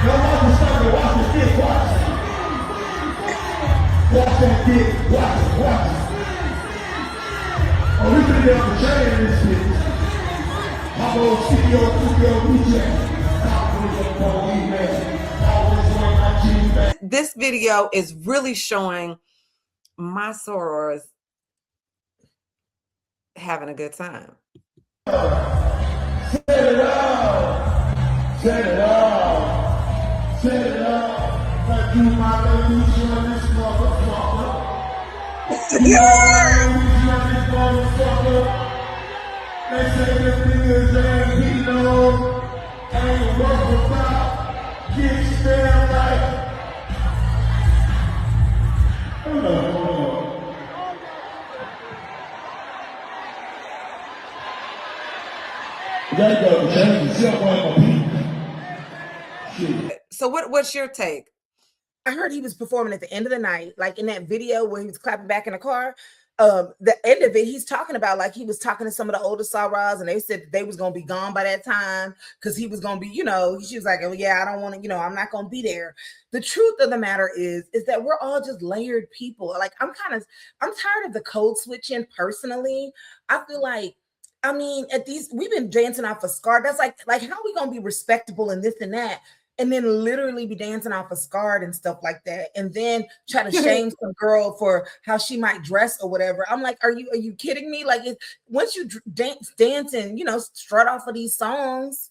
No, watch the stomach, watch the dick, watch it. Watch that dick, watch it, watch it. Oh, we finna get off the train in this bitch. I'm on studio, This video is really showing my sorors having a good time. Set it up, set it up, set it up. Like you my ladies, you and this motherfucker. You my ladies, you and this motherfucker. They say this niggas ain't Pino, ain't worth about, get spelled like. Hold on. So what's your take? I heard he was performing at the end of the night, like in that video where he was clapping back in the car. The end of it, he's talking about like he was talking to some of the older Sarahs, and they said they was gonna be gone by that time because he was gonna be, she was like, oh yeah, I don't want to, I'm not gonna be there. The truth of the matter is that we're all just layered people. Like I'm tired of the code switching personally. I feel like, we've been dancing off a scar. That's like how are we gonna be respectable and this and that? And then literally be dancing off a scarred and stuff like that, and then try to shame some girl for how she might dress or whatever. I'm like, are you kidding me? Like, once you dance and strut off of these songs,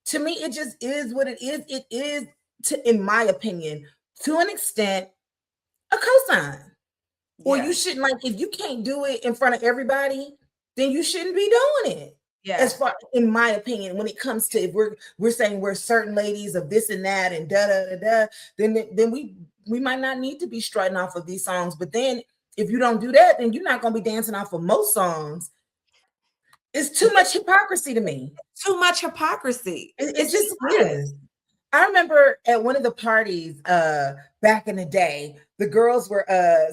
to me, it just is what it is. It is, in my opinion, to an extent, a cosign. Yeah. Or you shouldn't, like, if you can't do it in front of everybody, then you shouldn't be doing it. Yeah. As far, in my opinion, when it comes to, if we're saying we're certain ladies of this and that and then we might not need to be strutting off of these songs. But then if you don't do that, then you're not going to be dancing off of most songs. It's too much hypocrisy to me. Too much hypocrisy. It just is. I remember at one of the parties back in the day, the girls were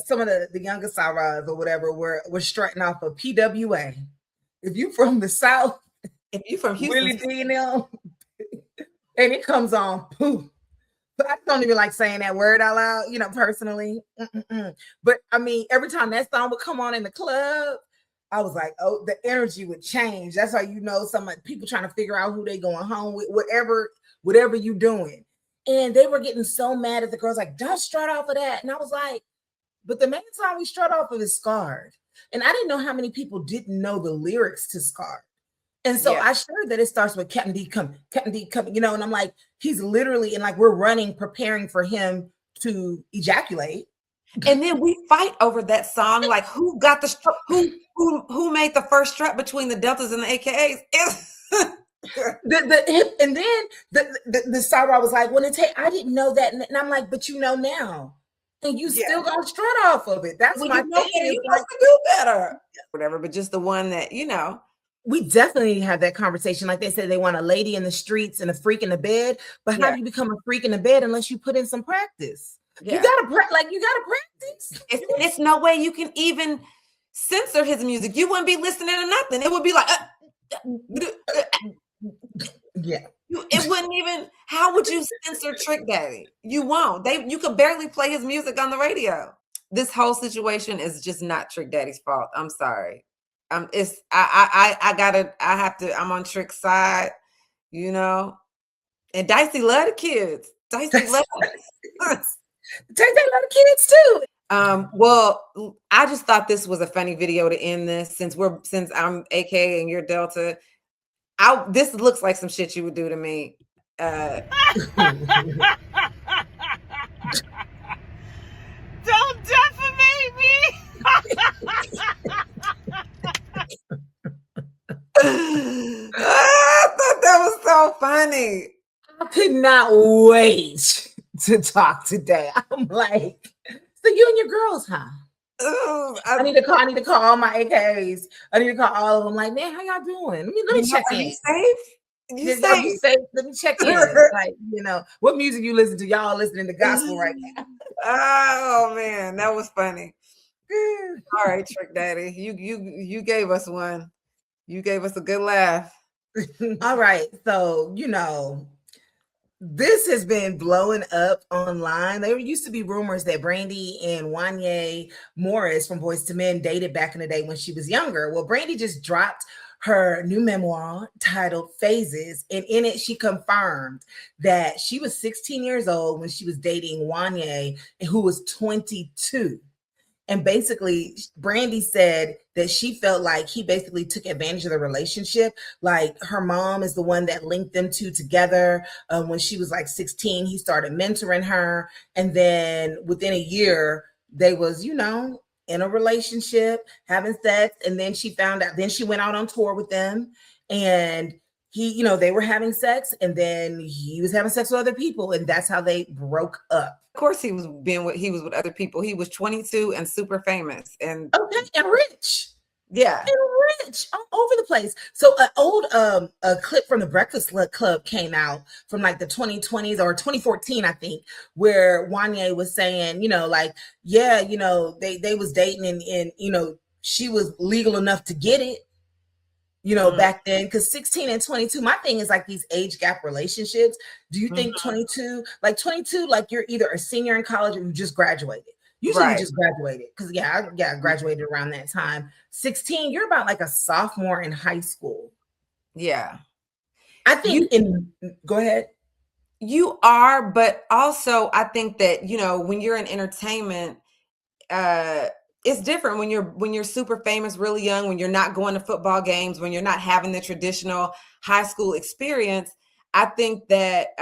some of the younger Sarahs or whatever were strutting off of PWA. If you from the South, if you from Houston, really and it comes on, poof. But I don't even like saying that word out loud, personally. But I mean, every time that song would come on in the club, I was like, oh, the energy would change. That's how some people trying to figure out who they going home with, whatever you doing. And they were getting so mad at the girls, like, don't strut off of that. And I was like, but the main song we strut off of is Scarred. And I didn't know how many people didn't know the lyrics to Scarred. And so I shared that it starts with Captain D coming, and I'm like, he's literally, and like we're running, preparing for him to ejaculate. And then we fight over that song, like who got who made the first strut between the Deltas and the AKAs. And then the Sarah was like, I didn't know that. And I'm like, but now. And you still gonna strut off of it. That's my thing. You have to do better. Whatever, but just the one that, We definitely have that conversation. Like they said, they want a lady in the streets and a freak in the bed. But how do you become a freak in the bed unless you put in some practice? Yeah. You gotta practice. It's no way you can even censor his music, you wouldn't be listening to nothing. It would be like, yeah. it wouldn't even, how would you censor Trick Daddy? You won't. You could barely play his music on the radio. This whole situation is just not Trick Daddy's fault. I'm sorry. I'm on Trick's side, you know. And Dicey love the kids. Dicey love the kids too. Well, I just thought this was a funny video to end this since I'm AK and you're Delta. This looks like some shit you would do to me. Don't defamate me. I thought that was so funny. I could not wait to talk today. I'm like, so you and your girls, huh? I need to call all my AKs. I need to call all of them. Like, man, how y'all doing? Let me check in. You safe? You safe? Let me check in. Like, you know, what music you listen to? Y'all listening to gospel right now? Oh man, that was funny. All right, Trick Daddy, you gave us one. You gave us a good laugh. All right, so you know, this has been blowing up online. There used to be rumors that Brandy and Wanya Morris from Boyz II Men dated back in the day when she was younger. Well, Brandy just dropped her new memoir titled Phases, and in it she confirmed that she was 16 years old when she was dating Wanya, who was 22. And basically, Brandy said that she felt like he basically took advantage of the relationship. Like her mom is the one that linked them two together. When she was like 16, he started mentoring her. And then within a year, they was, you know, in a relationship, having sex. And then she found out, then she went out on tour with them. And he, you know, they were having sex. And then he was having sex with other people. And that's how they broke up. Of course, he was with other people. He was 22 and super famous and rich. Yeah, and rich all over the place. So an old a clip from the Breakfast Club came out from like the 2020s or 2014, I think, where Wanya was saying, you know, like, yeah, you know, they was dating and you know, she was legal enough to get it. You know, back then, because 16 and 22, my thing is like these age gap relationships. Do you think 22, like you're either a senior in college or you just graduated? Usually you just graduated because I graduated around that time. 16, you're about like a sophomore in high school. Yeah. I think go ahead. You are, but also I think that, you know, when you're in entertainment, it's different when you're super famous, really young, when you're not going to football games, when you're not having the traditional high school experience. I think that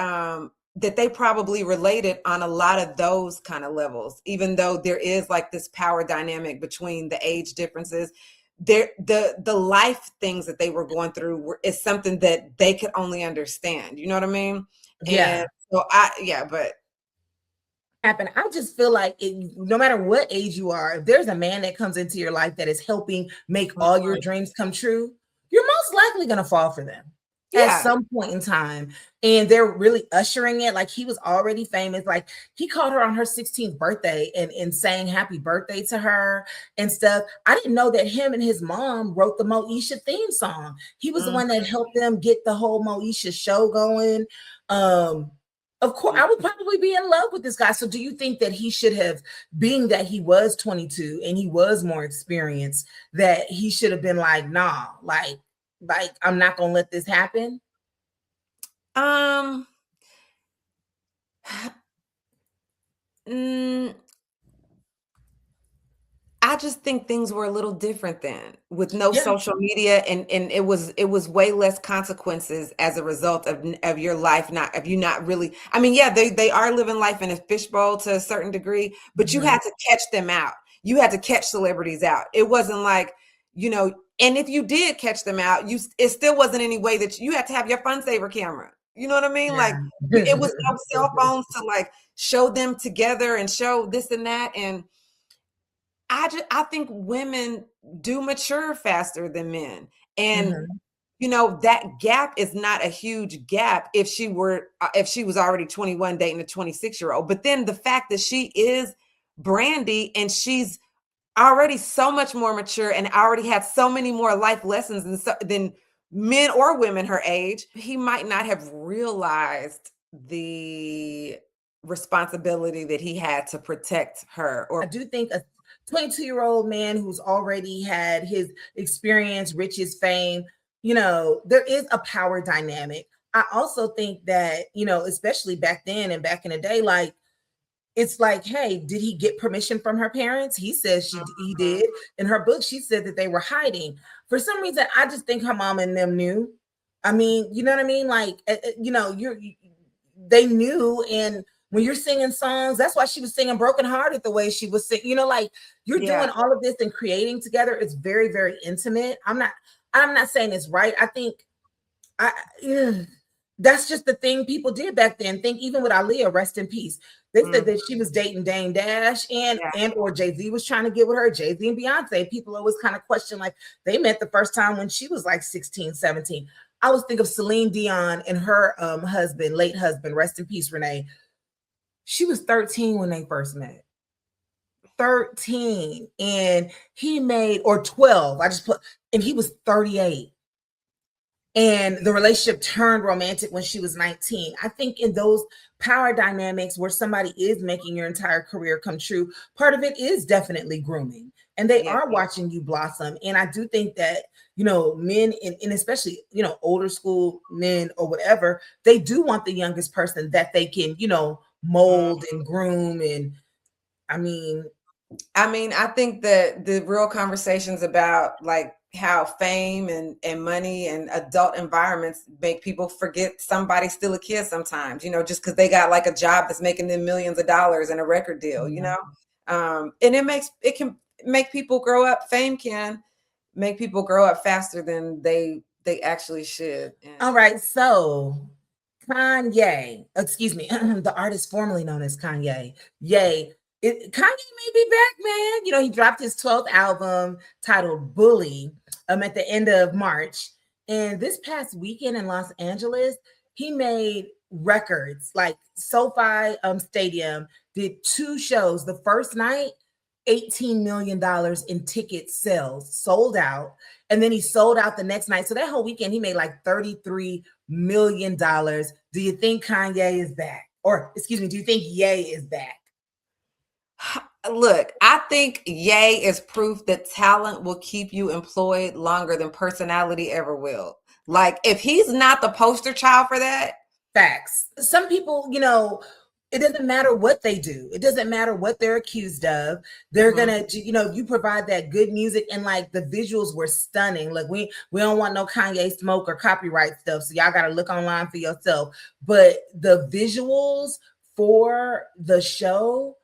that they probably related on a lot of those kind of levels, even though there is like this power dynamic between the age differences. The life things that they were going through is something that they could only understand. You know what I mean? Yeah. And so but happen. I just feel like no matter what age you are, if there's a man that comes into your life that is helping make all your dreams come true, you're most likely going to fall for them at some point in time. And they're really ushering it. Like he was already famous. Like he called her on her 16th birthday and saying happy birthday to her and stuff. I didn't know that him and his mom wrote the Moesha theme song. He was the one that helped them get the whole Moesha show going. Of course, I would probably be in love with this guy. So do you think that he should have, being that he was 22 and he was more experienced, that he should have been like, nah, like I'm not going to let this happen? I just think things were a little different then with no social media and it was way less consequences as a result of your life of you not really, I mean, yeah, they are living life in a fishbowl to a certain degree, but you had to catch them out. You had to catch celebrities out. It wasn't like, you know, and if you did catch them out, it still wasn't any way that you had to have your fun saver camera. You know what I mean? Like it was no cell phones to like show them together and show this and that. And I think women do mature faster than men. And, you know, that gap is not a huge gap if she was already 21 dating a 26-year-old. But then the fact that she is Brandy and she's already so much more mature and already had so many more life lessons than men or women her age. He might not have realized the responsibility that he had to protect her. I do think a 22-year-old man who's already had his experience, riches, fame, there is a power dynamic. I also think that, especially back then and back in the day, like, it's like, hey, did he get permission from her parents? He says he did. In her book, she said that they were hiding. For some reason, I just think her mom and them knew. I mean, you know what I mean? Like, they knew. And when you're singing songs, that's why she was singing Broken Hearted the way she was singing, like you're doing all of this and creating together. It's very, very intimate. I'm not saying it's right. I think that's just the thing people did back then. Think even with Aaliyah, rest in peace. They said that she was dating Dame Dash and or Jay-Z was trying to get with her, Jay-Z and Beyonce. People always kind of question, like, they met the first time when she was like 16, 17. I always think of Celine Dion and her husband, late husband, rest in peace, Renee. She was 13 when they first met. 13. And he made, or 12, and he was 38. And the relationship turned romantic when she was 19. I think in those power dynamics where somebody is making your entire career come true, part of it is definitely grooming. And they are watching you blossom. And I do think that, men and especially, older school men or whatever, they do want the youngest person that they can, mold and groom. And I think that the real conversations about like how fame and money and adult environments make people forget somebody's still a kid sometimes, just because they got like a job that's making them millions of dollars and a record deal, and it can make people grow up. Fame can make people grow up faster than they actually should. All right, so Kanye, excuse me, the artist formerly known as Kanye, Kanye may be back, man. He dropped his 12th album titled Bully at the end of March. And this past weekend in Los Angeles, he made records. Like SoFi Stadium did 2 shows. The first night, $18 million in ticket sales, sold out. And then he sold out the next night. So that whole weekend, he made like $33 million. Do you think Kanye is back? Or excuse me, do you think Ye is back? Look, I think Ye is proof that talent will keep you employed longer than personality ever will. Like, if he's not the poster child for that. Facts. Some people, it doesn't matter what they do. It doesn't matter what they're accused of. They're gonna, you provide that good music, and like the visuals were stunning. Like we don't want no Kanye smoke or copyright stuff. So y'all gotta look online for yourself. But the visuals for the show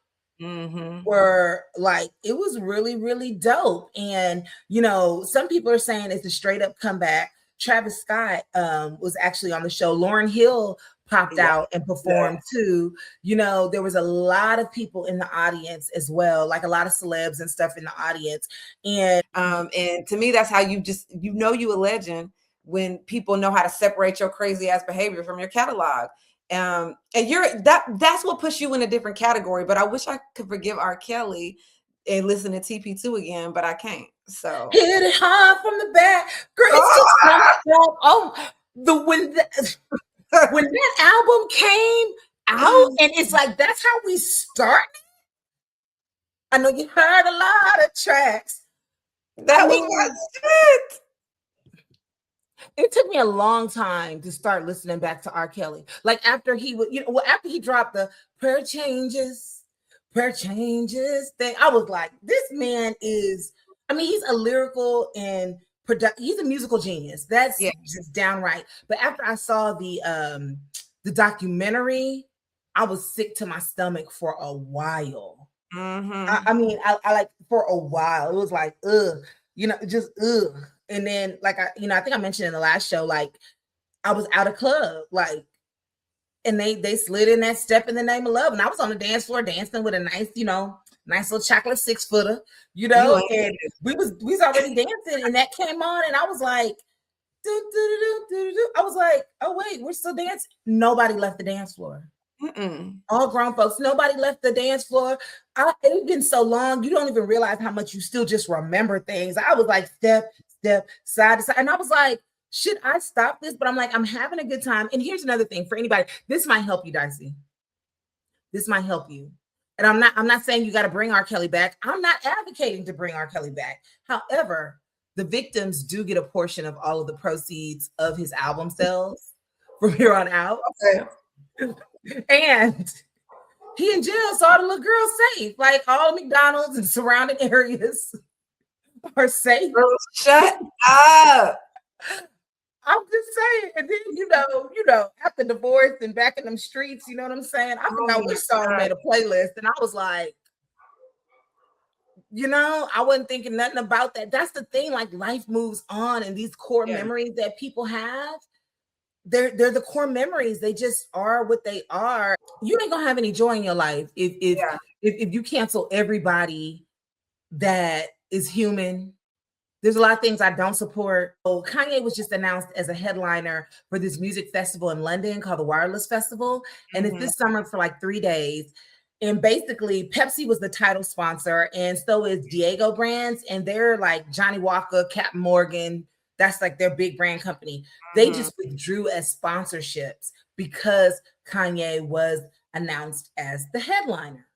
were like, it was really, really dope. And some people are saying it's a straight up comeback. Travis Scott was actually on the show. Lauryn Hill popped out and performed too. There was a lot of people in the audience as well, like a lot of celebs and stuff in the audience. And to me, that's how you a legend, when people know how to separate your crazy ass behavior from your catalog. And that's what puts you in a different category. But I wish I could forgive R. Kelly and listen to TP2 again, but I can't. So hit it hard from the back. Girl, when that album came out, and it's like, that's how we start. I know you heard a lot of tracks. That was my shit. It took me a long time to start listening back to R. Kelly. Like after he would, after he dropped the prayer changes thing, I was like, this man is, he's a lyrical and he's a musical genius. That's just downright. But after I saw the documentary, I was sick to my stomach for a while. I like for a while. It was like, just ugh. And then, like, I think I mentioned in the last show, like, I was out of club, like, and they slid in that Step in the Name of Love, and I was on the dance floor dancing with a nice, nice little chocolate 6-footer, and we was already dancing, and that came on, and I was like, I was like, oh wait, we're still dancing. Nobody left the dance floor. All grown folks. Nobody left the dance floor. It's been so long. You don't even realize how much you still just remember things. I was like, step, side to side. And I was like, should I stop this? But I'm like, I'm having a good time. And here's another thing for anybody. This might help you, Dicey. This might help you. And I'm not saying you got to bring R. Kelly back. I'm not advocating to bring R. Kelly back. However, the victims do get a portion of all of the proceeds of his album sales from here on out. Okay. And he in jail, so all the little girls safe. Like all McDonald's and surrounding areas are safe. Girl, shut up. I'm just saying. And then you know, after divorce and back in them streets, you know what I'm saying? I forgot which song made a playlist, and I was like, you know, I wasn't thinking nothing about that. That's the thing. Like life moves on, and these core memories that people have, they're the core memories. They just are what they are. You ain't gonna have any joy in your life if you cancel everybody that is human. There's a lot of things I don't support. So Kanye was just announced as a headliner for this music festival in London called the Wireless Festival. And it's this summer for like 3 days. And basically Pepsi was the title sponsor, and so is Diego Brands. And they're like Johnny Walker, Captain Morgan. That's like their big brand company. They just withdrew as sponsorships because Kanye was announced as the headliner.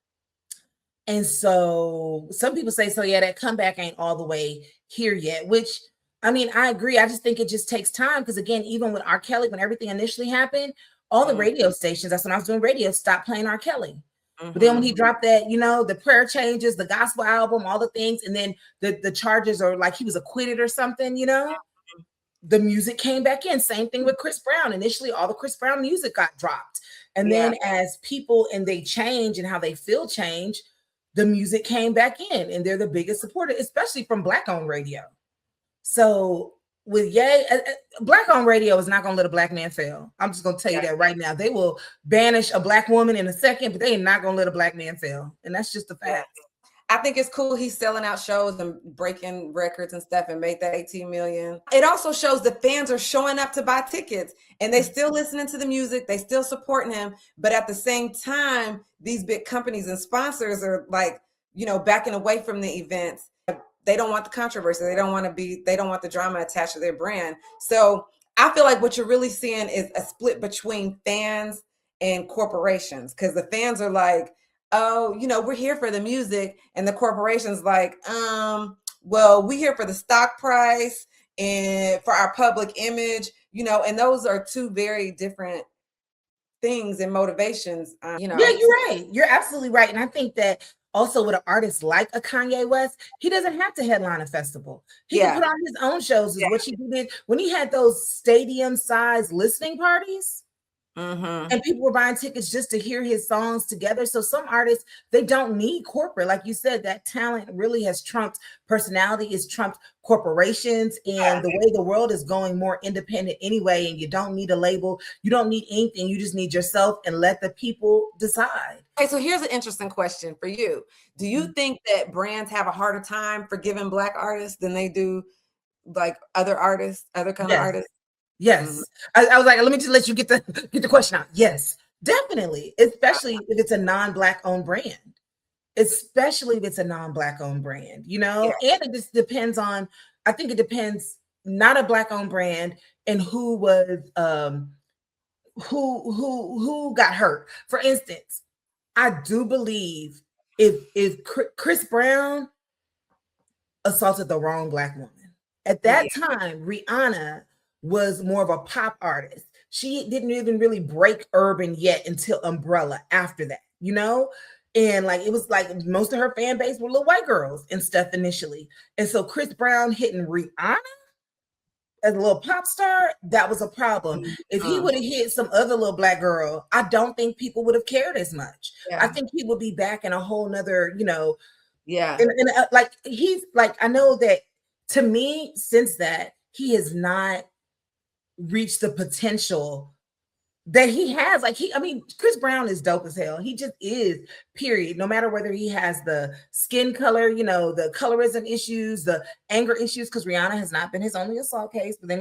And so some people say, so yeah, that comeback ain't all the way here yet, which, I mean, I agree. I just think it just takes time because, again, even with R. Kelly, when everything initially happened, all the radio stations, that's when I was doing radio, stopped playing R. Kelly. But then when he dropped that, you know, the prayer changes, the gospel album, all the things, and then the charges are like he was acquitted or something, you know, the music came back in. Same thing with Chris Brown. Initially, all the Chris Brown music got dropped. And then as people and they change and how they feel change, the music came back in, and they're the biggest supporter, especially from Black-owned radio. So with Ye, Black-owned radio is not going to let a Black man fail. I'm just going to tell you that right now. They will banish a Black woman in a second, but they are not going to let a Black man fail. And that's just a fact. I think it's cool he's selling out shows and breaking records and stuff and made that 18 million. It also shows the fans are showing up to buy tickets and they still listening to the music. They still supporting him. But at the same time, these big companies and sponsors are like, you know, backing away from the events. They don't want the controversy. They don't want the drama attached to their brand. So I feel like what you're really seeing is a split between fans and corporations, because the fans are like, oh, you know, we're here for the music, and the corporation's like, well, we're here for the stock price and for our public image, you know, and those are two very different things and motivations, you know. Yeah, you're right. You're absolutely right. And I think that also with an artist like a Kanye West, he doesn't have to headline a festival. He can put on his own shows, is what he did when he had those stadium-sized listening parties. And people were buying tickets just to hear his songs together. So some artists, they don't need corporate. Like you said, that talent really has trumped personality, is trumped corporations, and the way the world is going more independent anyway. And you don't need a label. You don't need anything. You just need yourself, and let the people decide. Okay, so here's an interesting question for you. Do you think that brands have a harder time forgiving Black artists than they do like other artists, other kind of artists? Yes. I was like, let me just let you get the question out. Yes, definitely. Especially if it's a non-Black owned brand. Especially if it's a non-Black owned brand, you know? And it just depends on, I think it depends, not a Black owned brand, and who was who got hurt. For instance, I do believe if Chris Brown assaulted the wrong Black woman. At that time, Rihanna was more of a pop artist. She didn't even really break urban yet until Umbrella after that, you know? And like, it was like most of her fan base were little white girls and stuff initially. And so Chris Brown hitting Rihanna as a little pop star, that was a problem. If he would have hit some other little Black girl, I don't think people would have cared as much. I think he would be back in a whole nother, you know. And like, he's like, I know that to me, since that, he has not reach the potential that he has. Like Chris Brown is dope as hell. He just is, period. No matter whether he has the skin color, the colorism issues, the anger issues, because Rihanna has not been his only assault case, but then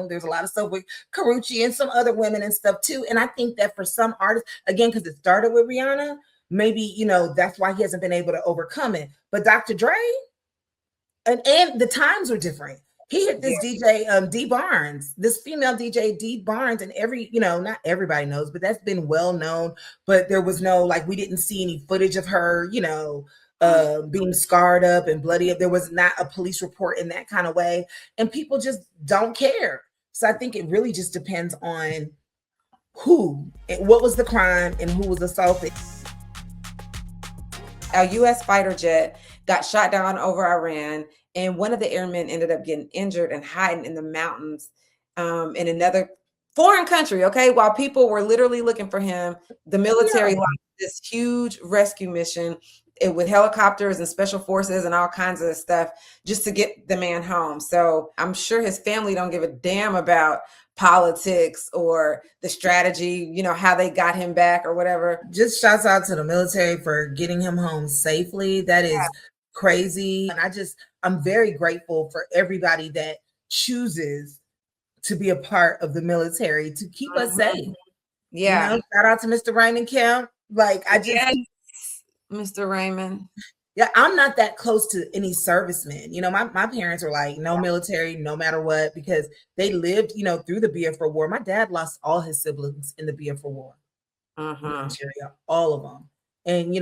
there's a lot of stuff with Karrueche and some other women and stuff too. And I think that for some artists, again, because it started with Rihanna, maybe that's why he hasn't been able to overcome it. But Dr. Dre, and the times were different. He hit this DJ, D Barnes, this female DJ, D Barnes, and not everybody knows, but that's been well known. But there was no, we didn't see any footage of her, being scarred up and bloody up. There was not a police report in that kind of way. And people just don't care. So I think it really just depends on what was the crime and who was assaulted. A U.S. fighter jet got shot down over Iran, and one of the airmen ended up getting injured and hiding in the mountains in another foreign country, okay? While people were literally looking for him, the military launched this huge rescue mission with helicopters and special forces and all kinds of stuff just to get the man home. So I'm sure his family don't give a damn about politics or the strategy, how they got him back or whatever. Just shouts out to the military for getting him home safely. That is crazy. And I'm very grateful for everybody that chooses to be a part of the military to keep us safe. Yeah. Shout out to Mr. Raymond Kemp. Mr. Raymond. Yeah, I'm not that close to any servicemen. My parents were like, no military, no matter what, because they lived, through the Biafra War. My dad lost all his siblings in the Biafra War. Nigeria, all of them. And,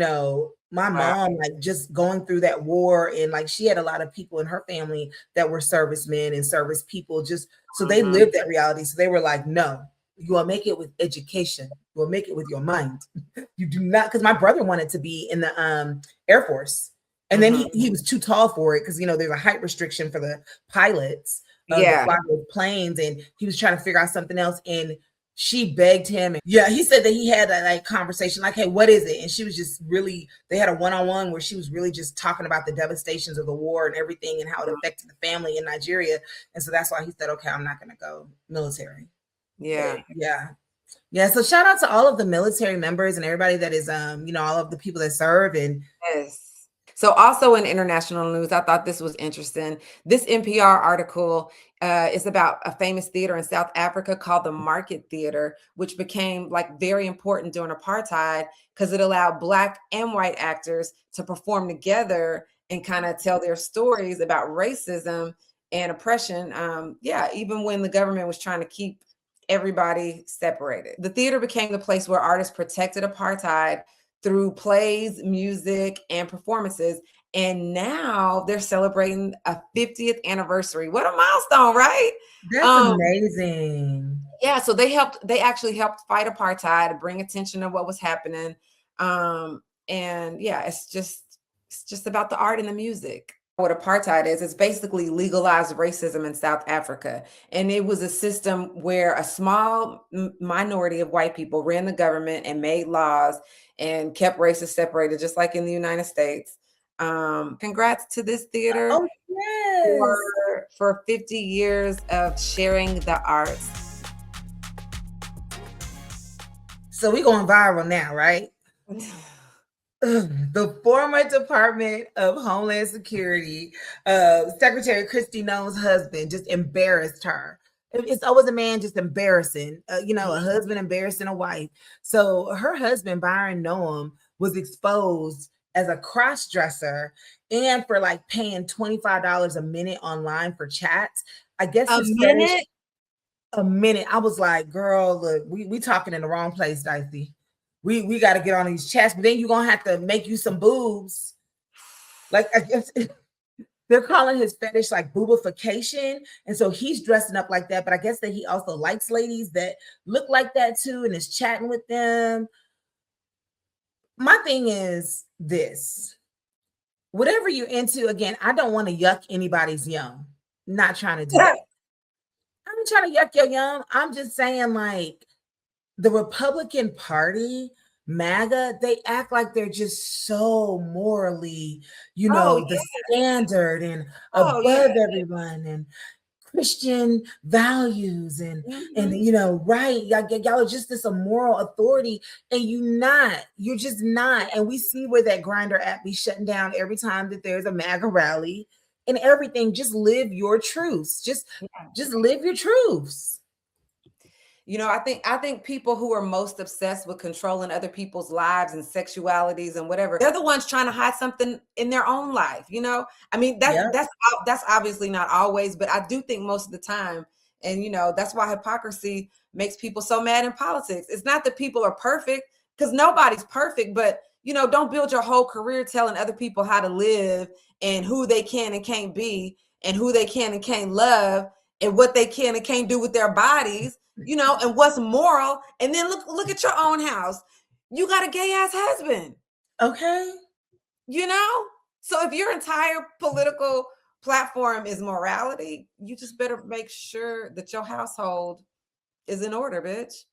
my mom, just going through that war, and she had a lot of people in her family that were servicemen and service people, so they lived that reality. So they were like, no, you will make it with education. You will make it with your mind. You do not, because my brother wanted to be in the Air Force. And then he was too tall for it because, there's a height restriction for the pilots that fly those planes. And he was trying to figure out something else. And she begged him. And he said that he had a conversation hey, what is it? And she was just really, they had a one-on-one where she was really just talking about the devastations of the war and everything and how it affected the family in Nigeria. And so that's why he said, okay, I'm not going to go military. Yeah. So shout out to all of the military members and everybody that is, all of the people that serve. And So also in international news, I thought this was interesting. This NPR article is about a famous theater in South Africa called the Market Theater, which became very important during apartheid because it allowed Black and white actors to perform together and kind of tell their stories about racism and oppression. Even when the government was trying to keep everybody separated. The theater became the place where artists protected apartheid through plays, music, and performances. And now they're celebrating a 50th anniversary. What a milestone, right? That's amazing. Yeah, so they actually helped fight apartheid, bring attention to what was happening. It's just about the art and the music. What apartheid is, it's basically legalized racism in South Africa. And it was a system where a small minority of white people ran the government and made laws and kept races separated, just like in the United States. Congrats to this theater for 50 years of sharing the arts. So we going viral now, right? The former Department of Homeland Security Secretary Kristi Noem's husband just embarrassed her. It's always a man just embarrassing, a husband embarrassing a wife. So her husband, Byron Noem, was exposed as a cross-dresser and for paying $25 a minute online for chats. I guess a minute. I was like, girl, look, we talking in the wrong place, Dicey. We got to get on these chats, but then you're going to have to make you some boobs. I guess they're calling his fetish boobification. And so he's dressing up like that. But I guess that he also likes ladies that look like that too and is chatting with them. My thing is this. Whatever you're into, again, I don't want to yuck anybody's yum. Not trying to do that. I'm not trying to yuck your yum. I'm just saying the Republican Party, MAGA, they act like they're just so morally, the standard and above everyone. And Christian values and you know, right? Y'all are just this a moral authority, and you're just not. And we see where that Grinder app be shutting down every time that there's a MAGA rally and everything. Just live your truths. Just live your truths. You know, I think people who are most obsessed with controlling other people's lives and sexualities and whatever, they're the ones trying to hide something in their own life. You know, I mean, that's obviously not always, but I do think most of the time. And you know, that's why hypocrisy makes people so mad in politics. It's not that people are perfect, because nobody's perfect, but you know, don't build your whole career telling other people how to live and who they can and can't be and who they can and can't love and what they can and can't do with their bodies, you know, and what's moral. And then look at your own house. You got a gay ass husband. Okay. You know? So if your entire political platform is morality, you just better make sure that your household is in order, bitch.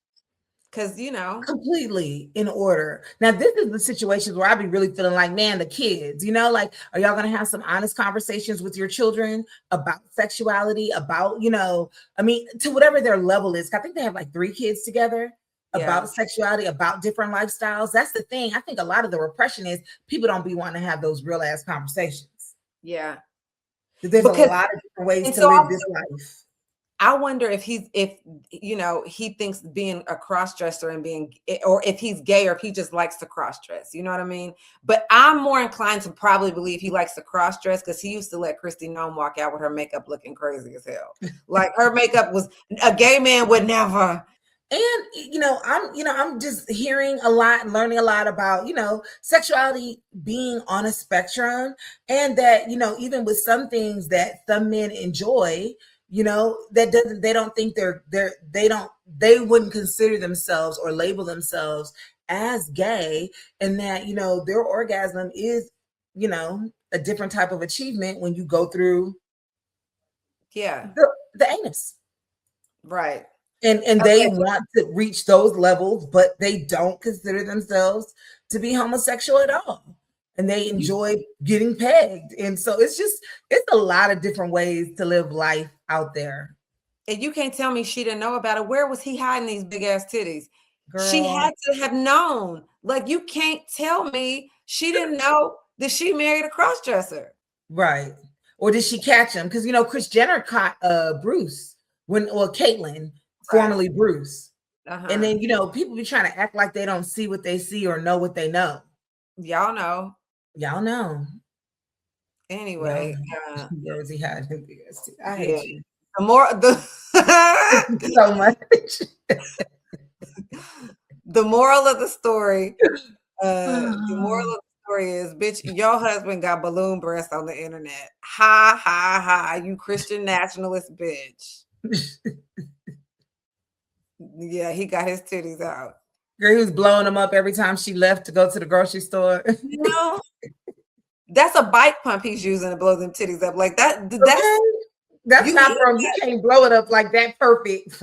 Because, you know, completely in order. Now, this is the situations where I be really feeling like, man, the kids, you know, like, are y'all going to have some honest conversations with your children about sexuality, about, you know, I mean, to whatever their level is. I think they have like 3 kids together, about sexuality, about different lifestyles. That's the thing. I think a lot of the repression is people don't be wanting to have those real ass conversations. Yeah. There's a lot of different ways to live this life. I wonder if you know, he thinks being a cross-dresser and or if he's gay, or if he just likes to cross-dress, you know what I mean? But I'm more inclined to probably believe he likes to cross-dress, because he used to let Kristi Noem walk out with her makeup looking crazy as hell. Like, her makeup was, a gay man would never. And I'm just hearing a lot and learning a lot about, you know, sexuality being on a spectrum, and that, you know, even with some things that some men enjoy, you know, they don't think they wouldn't consider themselves or label themselves as gay, and that, you know, their orgasm is, you know, a different type of achievement when you go through the anus. Right. And they want to reach those levels, but they don't consider themselves to be homosexual at all. And they enjoy getting pegged. And so it's a lot of different ways to live life out there. And you can't tell me she didn't know about it. Where was he hiding these big ass titties? Girl. She had to have known. Like, you can't tell me she didn't know that she married a crossdresser. Right. Or did she catch him? Because, you know, Kris Jenner caught Bruce Caitlyn, formerly Bruce. And then, you know, people be trying to act like they don't see what they see or know what they know. Y'all know. Anyway, where was he hiding? I hate you. So much. The moral of the story. The moral of the story is, bitch, your husband got balloon breasts on the internet. Ha ha ha! You Christian nationalist bitch. Yeah, he got his titties out. Girl, he was blowing them up every time she left to go to the grocery store. You know, that's a bike pump he's using to blow them titties up like that. That's not from, you can't blow it up like that perfect.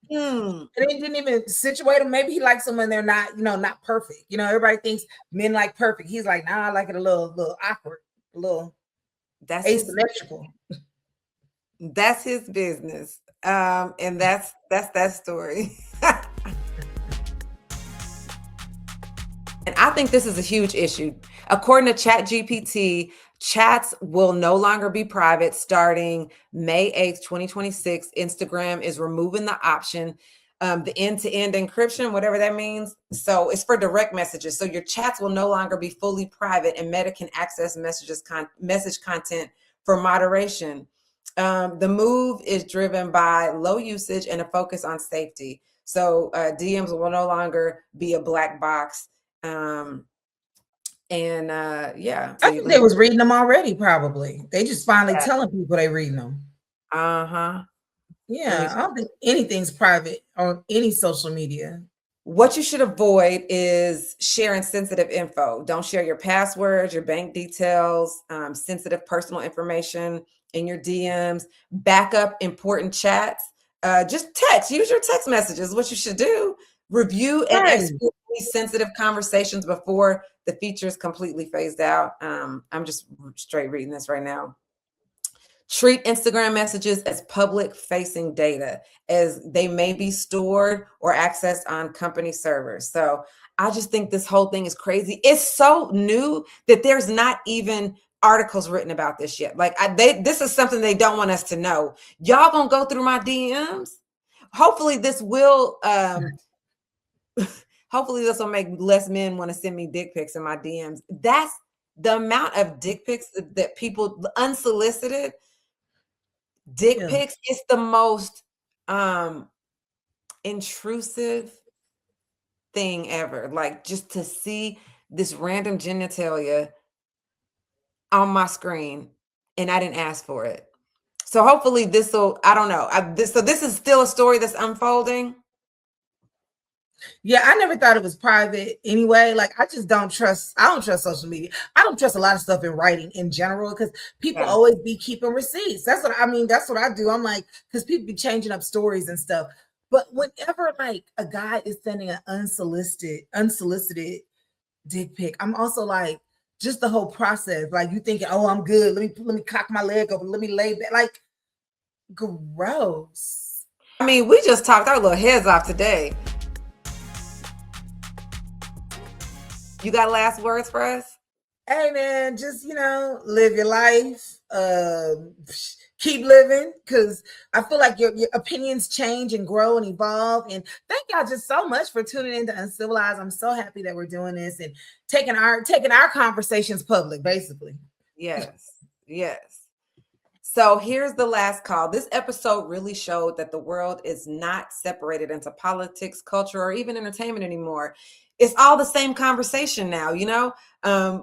And it didn't even situate him. Maybe he likes them when they're not, you know, not perfect. You know, everybody thinks men like perfect. He's like, nah, I like it a little awkward, a little asymmetrical. That's his business. And that's that story. And I think this is a huge issue. According to ChatGPT, chats will no longer be private starting May 8th, 2026. Instagram is removing the option, the end-to-end encryption, whatever that means. So it's for direct messages. So your chats will no longer be fully private, and Meta can access message content for moderation. The move is driven by low usage and a focus on safety. So DMs will no longer be a black box. So I think they was reading them already. Probably they just finally telling people they reading them. Yeah, I don't think anything's private on any social media. What you should avoid is sharing sensitive info. Don't share your passwords, your bank details, sensitive personal information in your DMs. Back up important chats. Just text. Use your text messages. What you should do. Review and export sensitive conversations before the feature is completely phased out. I'm just straight reading this right now. Treat Instagram messages as public facing data, as they may be stored or accessed on company servers. So I just think this whole thing is crazy. It's so new that there's not even articles written about this yet. Like this is something they don't want us to know. Y'all gonna go through my DMs. Hopefully this will hopefully this will make less men want to send me dick pics in my DMs. That's the amount of dick pics that people, unsolicited dick pics, is the most intrusive thing ever. Like, just to see this random genitalia on my screen and I didn't ask for it. So hopefully this will, I don't know. So this is still a story that's unfolding. Yeah, I never thought it was private anyway. Like, I don't trust social media. I don't trust a lot of stuff in writing in general, because people always be keeping receipts. That's what I do. I'm like, because people be changing up stories and stuff. But whenever like a guy is sending an unsolicited dick pic, I'm also like, just the whole process. Like, you thinking, oh, I'm good. Let me cock my leg up and let me lay back. Like, gross. I mean, we just talked our little heads off today. You got last words for us? Hey man, just live your life. Keep living, because I feel like your opinions change and grow and evolve. And thank y'all just so much for tuning in to Uncivilized. I'm so happy that we're doing this and taking our conversations public, basically. Yes. So here's the last call. This episode really showed that the world is not separated into politics, culture, or even entertainment anymore. It's all the same conversation now,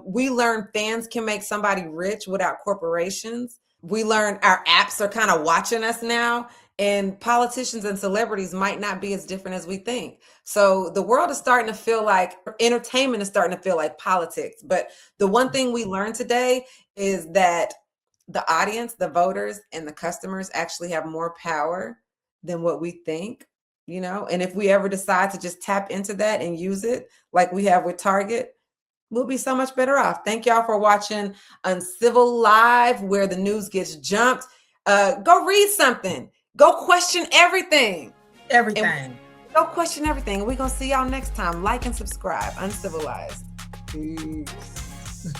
we learned fans can make somebody rich without corporations. We learned our apps are kind of watching us now, and politicians and celebrities might not be as different as we think. So the world is starting to feel like entertainment is starting to feel like politics. But the one thing we learned today is that the audience, the voters, and the customers actually have more power than what we think, and if we ever decide to just tap into that and use it like we have with Target, we'll be so much better off. Thank y'all for watching Uncivil Live, where the news gets jumped. Go read something. Go question everything. Go question everything. We're going to see y'all next time. Like and subscribe. Uncivilized. Peace.